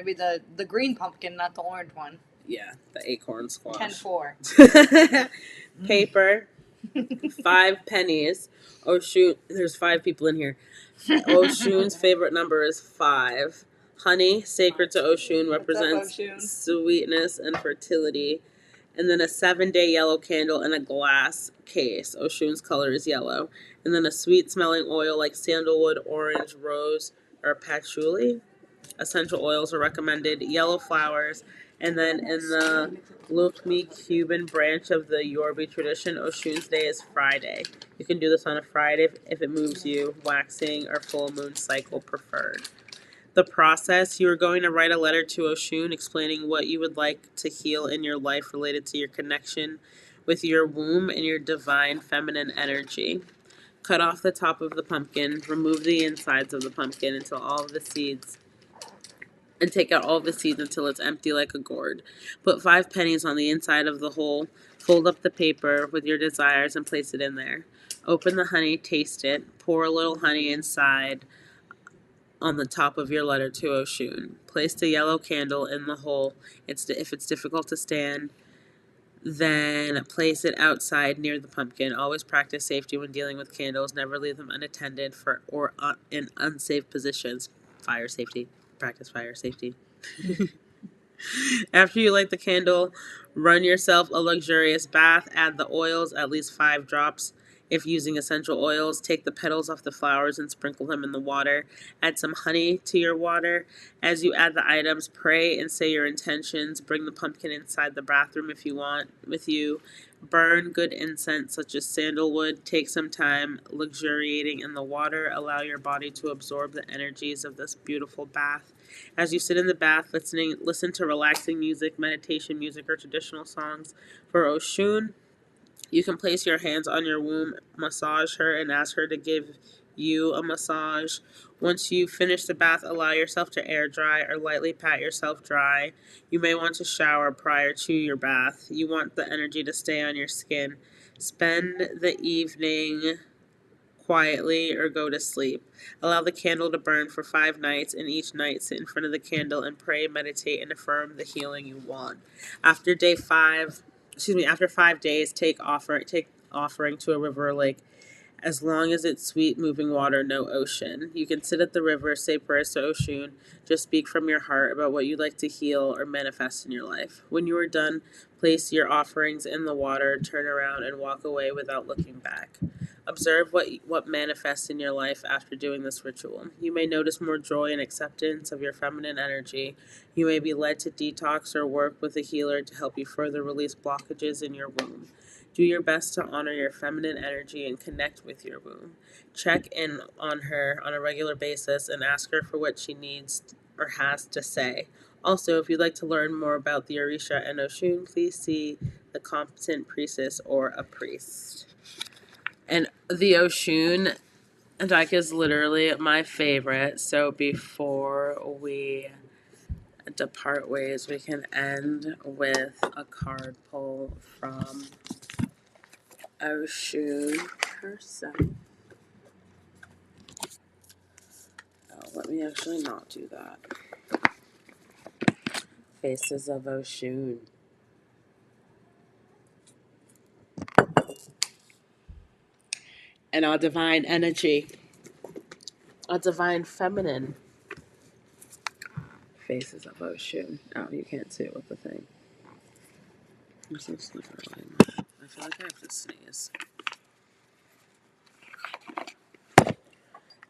be the green pumpkin, not the orange one. Yeah, the acorn squash. 10-4. Paper. 5 pennies. Oshun, there's 5 people in here. Oshun's favorite number is 5. Honey, sacred to Oshun, represents sweetness and fertility. And then a 7-day yellow candle in a glass case. Oshun's color is yellow. And then a sweet-smelling oil like sandalwood, orange, rose, or patchouli. Essential oils are recommended. Yellow flowers. And then in the Lukmi Cuban branch of the Yorbi tradition, Oshun's day is Friday. You can do this on a Friday if it moves you. Waxing or full moon cycle preferred. The process: you are going to write a letter to Oshun explaining what you would like to heal in your life related to your connection with your womb and your divine feminine energy. Cut off the top of the pumpkin, remove the insides of the pumpkin and take out all the seeds until it's empty like a gourd. Put 5 pennies on the inside of the hole. Fold up the paper with your desires and place it in there. Open the honey, taste it, pour a little honey inside on the top of your letter to Oshun. Place the yellow candle in the hole. If it's difficult to stand, then place it outside near the pumpkin. Always practice safety when dealing with candles. Never leave them unattended or in unsafe positions. Fire safety. Practice fire safety. After you light the candle, run yourself a luxurious bath. Add the oils, at least 5 drops. If using essential oils, take the petals off the flowers and sprinkle them in the water. Add some honey to your water. As you add the items, pray and say your intentions. Bring the pumpkin inside the bathroom if you want with you. Burn good incense such as sandalwood. Take some time luxuriating in the water. Allow your body to absorb the energies of this beautiful bath. As you sit in the bath, listen to relaxing music, meditation music, or traditional songs for Oshun. You can place your hands on your womb, massage her, and ask her to give you a massage. Once you finish the bath, allow yourself to air dry or lightly pat yourself dry. You may want to shower prior to your bath. You want the energy to stay on your skin. Spend the evening quietly or go to sleep. Allow the candle to burn for 5 nights, and each night sit in front of the candle and pray, meditate, and affirm the healing you want. After after 5 days, take offering to a river or lake. As long as it's sweet, moving water, no ocean. You can sit at the river, say prayers to Oshun. Just speak from your heart about what you'd like to heal or manifest in your life. When you are done, place your offerings in the water, turn around, and walk away without looking back. Observe what manifests in your life after doing this ritual. You may notice more joy and acceptance of your feminine energy. You may be led to detox or work with a healer to help you further release blockages in your womb. Do your best to honor your feminine energy and connect with your womb. Check in on her on a regular basis and ask her for what she needs or has to say. Also, if you'd like to learn more about the Orisha and Oshun, please see the competent priestess or a priest. And the Oshun deck is literally my favorite. So before we depart ways, we can end with a card pull from Oshun herself. Oh, let me actually not do that. Faces of Oshun. And our divine energy. Our divine feminine. Faces of Oshun. Oh, you can't see it with the thing. I'm so slippery. I feel like I have to sneeze.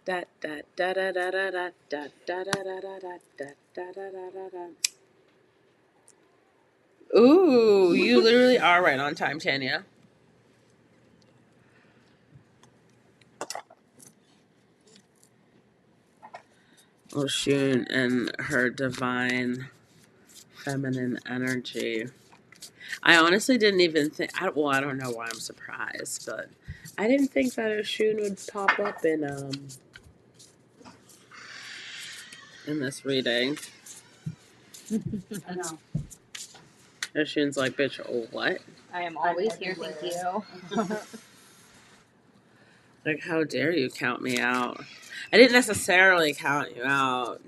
Da da da da da da da da da da da da da da da da da. Ooh, you literally are right on time, Tanya. Oshun and her divine feminine energy. I honestly didn't even think. I don't know why I'm surprised, but I didn't think that Oshun would pop up in this reading. I know. Oshun's like, bitch, what? I am always here, thank you. Like, how dare you count me out? I didn't necessarily count you out.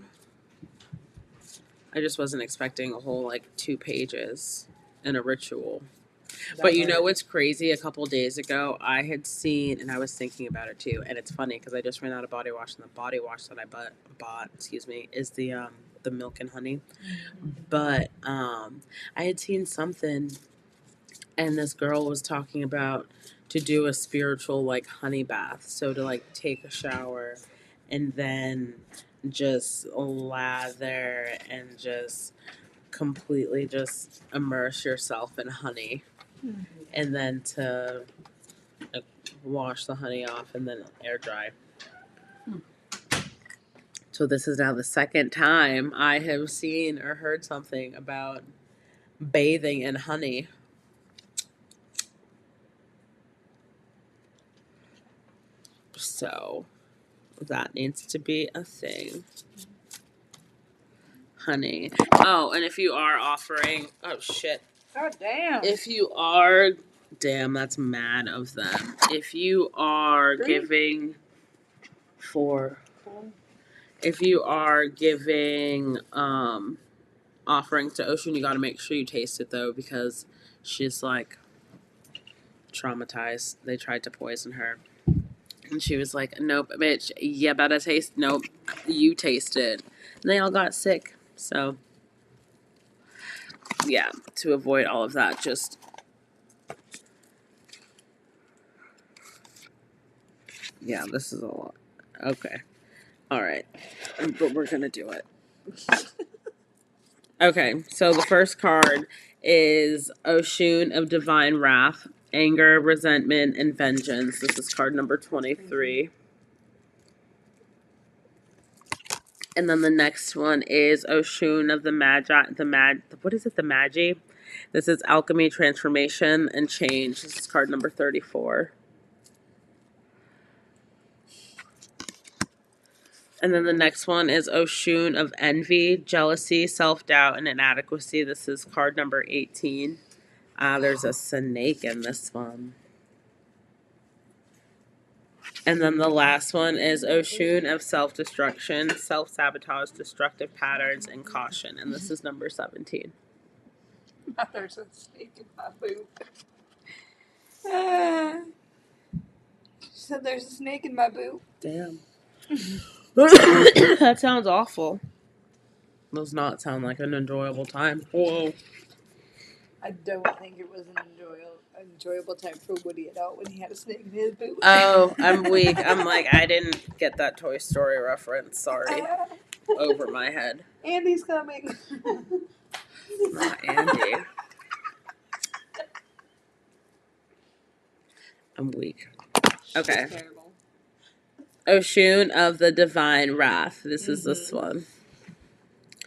I just wasn't expecting a whole, 2 pages in a ritual. But you know what's crazy? A couple days ago, I had seen, and I was thinking about it too, and it's funny because I just ran out of body wash, and the body wash that I bought, is the milk and honey. But I had seen something, and this girl was talking about to do a spiritual honey bath. So to take a shower and then just lather and just completely just immerse yourself in honey, and then to wash the honey off and then air dry. So this is now the second time I have seen or heard something about bathing in honey. So that needs to be a thing. Honey. Oh, and if you are offering, oh shit. God damn. If you are, damn, that's mad of them. If you are giving for, If you are giving offerings to Ocean, you got to make sure you taste it though, because she's like traumatized. They tried to poison her, and she was like, "Nope, bitch, you better taste. Nope, you taste it." And they all got sick. So yeah, to avoid all of that, just yeah, this is a lot. Okay, all right, but we're gonna do it. Okay, so the first card is Oshun of Divine Wrath, Anger, Resentment, and Vengeance. This is card number 23. And then the next one is Oshun of the what is it, the Magi? This is Alchemy, Transformation, and Change. This is card number 34. And then the next one is Oshun of Envy, Jealousy, Self-Doubt, and Inadequacy. This is card number 18. There's a snake in this one. And then the last one is Oshun of Self-Destruction, Self-Sabotage, Destructive Patterns, and Caution. And this is number 17. There's a snake in my boot. She said there's a snake in my boot. Damn. That sounds awful. Does not sound like an enjoyable time. Whoa. I don't think it was an enjoyable time for Woody at all when he had a snake in his boot. Oh, I'm weak. I'm like, I didn't get that Toy Story reference. Sorry. Over my head. Andy's coming. Not Andy. I'm weak. Okay. Terrible. Oshun of the Divine Wrath. This is this one.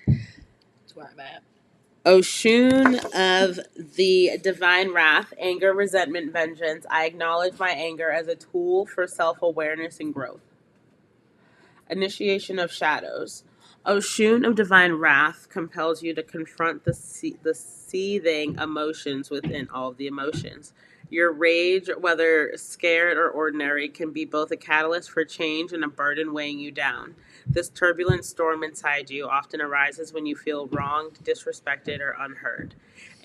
That's where I'm at. Oshun of the Divine Wrath, Anger, Resentment, Vengeance. I acknowledge my anger as a tool for self-awareness and growth. Initiation of Shadows. Oshun of Divine Wrath compels you to confront the seething emotions within all of the emotions. Your rage, whether scared or ordinary, can be both a catalyst for change and a burden weighing you down. This turbulent storm inside you often arises when you feel wronged, disrespected, or unheard.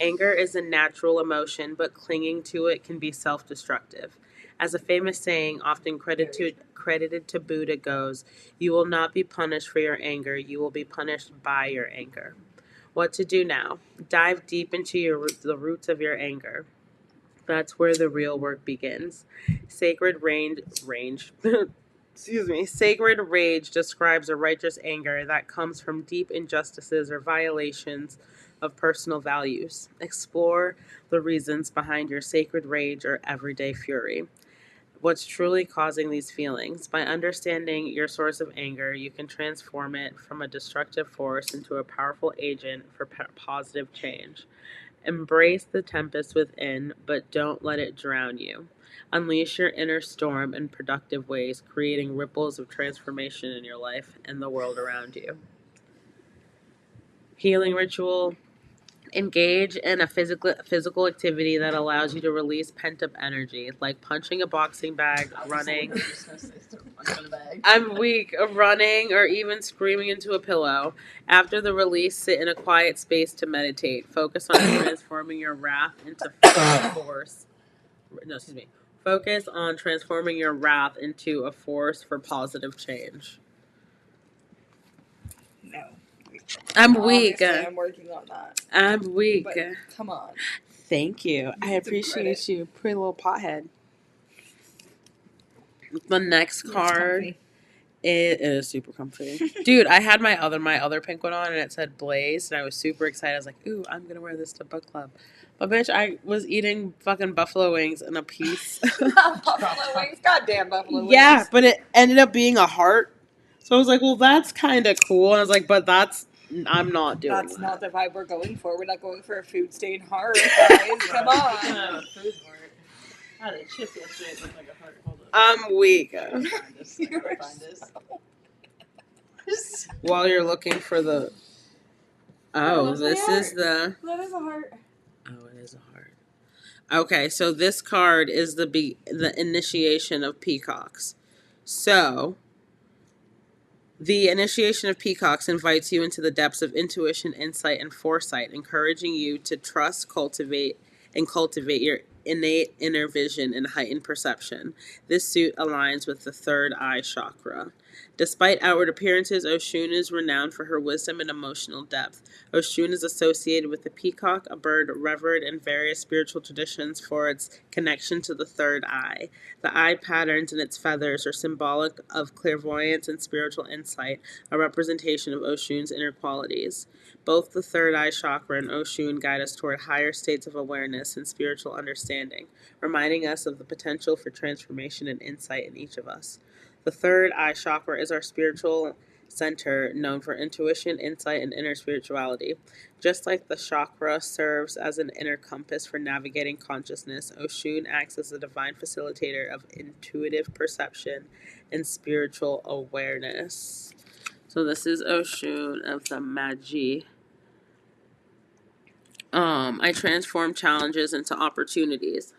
Anger is a natural emotion, but clinging to it can be self-destructive. As a famous saying, often credited to Buddha, goes, "You will not be punished for your anger, you will be punished by your anger." What to do now? Dive deep into the roots of your anger. That's where the real work begins. Sacred rage describes a righteous anger that comes from deep injustices or violations of personal values. Explore the reasons behind your sacred rage or everyday fury. What's truly causing these feelings? By understanding your source of anger, you can transform it from a destructive force into a powerful agent for positive change. Embrace the tempest within, but don't let it drown you. Unleash your inner storm in productive ways, creating ripples of transformation in your life and the world around you. Healing ritual. Engage in a physical activity that allows you to release pent-up energy, like punching a boxing bag, running. I'm weak. Running, or even screaming into a pillow. After the release, sit in a quiet space to meditate. Focus on transforming your wrath into force. No, excuse me. Focus on transforming your wrath into a force for positive change. No. I'm weak. Obviously, I'm working on that. I'm weak. But come on. Thank you. I appreciate you, pretty little pothead. The next card it is super comfy. Dude, I had my other pink one on and it said Blaze and I was super excited. I was like, ooh, I'm gonna wear this to book club. But bitch, I was eating fucking buffalo wings in a piece. Buffalo wings? Goddamn buffalo wings. Yeah, but it ended up being a heart. So I was like, well, that's kind of cool. And I was like, but I'm not doing That's that. not the vibe we're going for. We're not going for a food stained heart, guys. Come on. A food heart. I had a chip yesterday. It looked like a heart. Hold up. I'm weak. I gotta find this. While you're looking for the... Oh, this is the... That is a heart. Oh, it is a heart. Okay, so this card is the initiation of peacocks. So, The initiation of peacocks invites you into the depths of intuition, insight, and foresight, encouraging you to trust, cultivate your innate inner vision and heightened perception. This suit aligns with the third eye chakra. Despite outward appearances, Oshun is renowned for her wisdom and emotional depth. Oshun is associated with the peacock, a bird revered in various spiritual traditions for its connection to the third eye. The eye patterns in its feathers are symbolic of clairvoyance and spiritual insight, a representation of Oshun's inner qualities. Both the third eye chakra and Oshun guide us toward higher states of awareness and spiritual understanding, reminding us of the potential for transformation and insight in each of us. The third eye chakra is our spiritual center, known for intuition, insight, and inner spirituality. Just like the chakra serves as an inner compass for navigating consciousness, Oshun acts as a divine facilitator of intuitive perception and spiritual awareness. So this is Oshun of the Magi. I transform challenges into opportunities.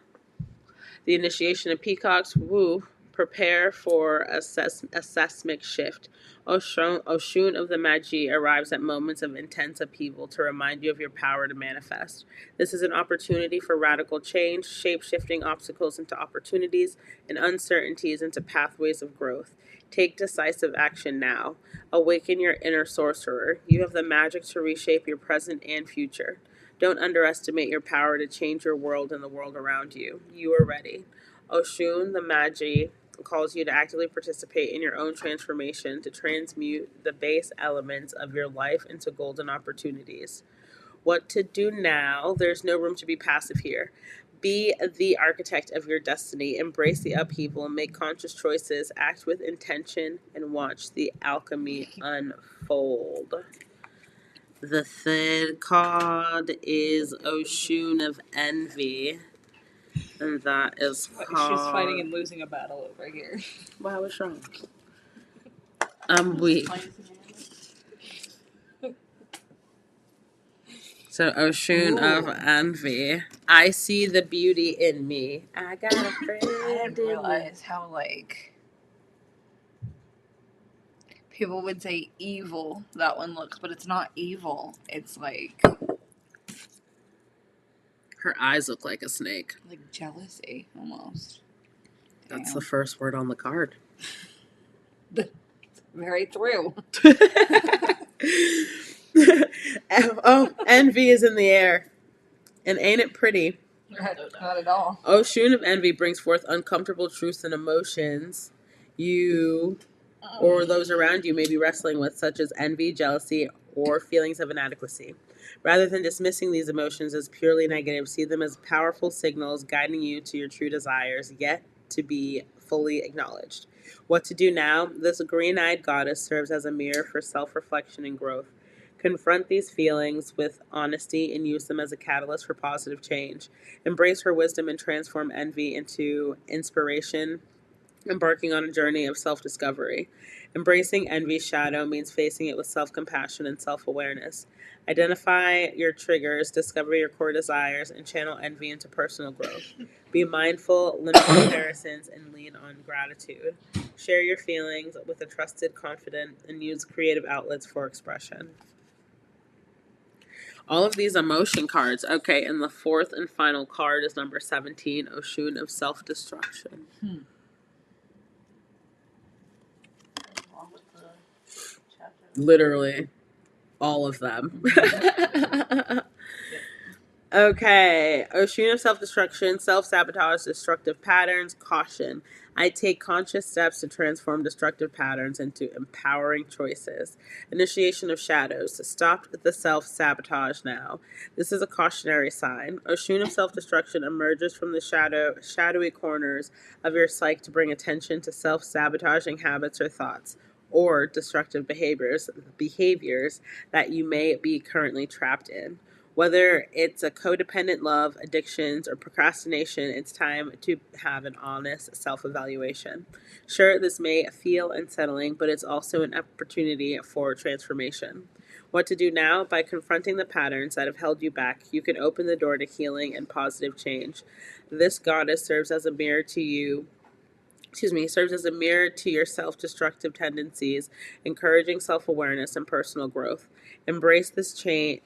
The initiation of peacocks, woo, prepare for a seismic shift. Oshun of the Magi arrives at moments of intense upheaval to remind you of your power to manifest. This is an opportunity for radical change, shape-shifting obstacles into opportunities and uncertainties into pathways of growth. Take decisive action now. Awaken your inner sorcerer. You have the magic to reshape your present and future. Don't underestimate your power to change your world and the world around you. You are ready. Oshun, the Magi, calls you to actively participate in your own transformation, to transmute the base elements of your life into golden opportunities. What to do now? There's no room to be passive here. Be the architect of your destiny. Embrace the upheaval. Make conscious choices. Act with intention and watch the alchemy unfold. The third card is Oshun of Envy. And that is called... She's fighting and losing a battle over here. Wow, what's wrong? I'm weak. So Oshun of Envy. I see the beauty in me. I got a friend. I didn't realize how, people would say evil that one looks, but it's not evil. It's Her eyes look like a snake. like jealousy almost. That's Damn. the first word on the card. Very through. Oh, envy is in the air. And ain't it pretty? Not at all. Oshun of Envy brings forth uncomfortable truths and emotions you or those around you may be wrestling with, such as envy, jealousy, or feelings of inadequacy. Rather than dismissing these emotions as purely negative, see them as powerful signals guiding you to your true desires, yet to be fully acknowledged. What to do now? This green-eyed goddess serves as a mirror for self-reflection and growth. Confront these feelings with honesty and use them as a catalyst for positive change. Embrace her wisdom and transform envy into inspiration, embarking on a journey of self-discovery. Embracing envy's shadow means facing it with self-compassion and self-awareness. Identify your triggers, discover your core desires, and channel envy into personal growth. Be mindful, limit comparisons, and lean on gratitude. Share your feelings with a trusted confidant and use creative outlets for expression. All of these emotion cards. Okay, and the fourth and final card is number 17, Oshun of Self-Destruction. Literally, all of them. Okay, Oshun of Self-Destruction, self-sabotage, destructive patterns, caution. I take conscious steps to transform destructive patterns into empowering choices. Initiation of shadows. Stop the self-sabotage now. This is a cautionary sign. Oshun of Self-Destruction emerges from the shadowy corners of your psyche to bring attention to self-sabotaging habits or thoughts, or destructive behaviors that you may be currently trapped in. Whether it's a codependent love, addictions, or procrastination, it's time to have an honest self-evaluation. Sure, this may feel unsettling, but it's also an opportunity for transformation. What to do now? By confronting the patterns that have held you back, you can open the door to healing and positive change. This goddess serves as a mirror to you serves as a mirror to your self-destructive tendencies, encouraging self-awareness and personal growth. Embrace this chance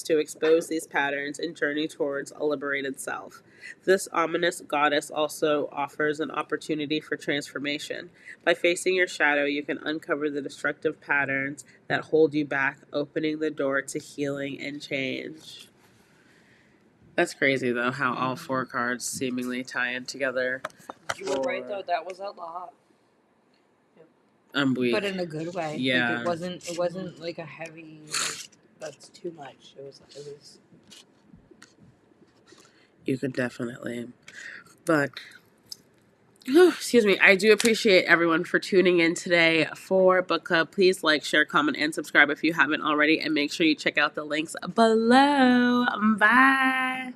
to expose these patterns and journey towards a liberated self. This ominous goddess also offers an opportunity for transformation. By facing your shadow, you can uncover the destructive patterns that hold you back, opening the door to healing and change. That's crazy, though, how all four cards seemingly tie in together. You were right though. That was a lot, I'm weak. but in a good way. Yeah. Like it wasn't like a heavy. Like, that's too much. It was. You could definitely. But, excuse me, I do appreciate everyone for tuning in today for Book Club. Please like, share, comment, and subscribe if you haven't already. And make sure you check out the links below. Bye.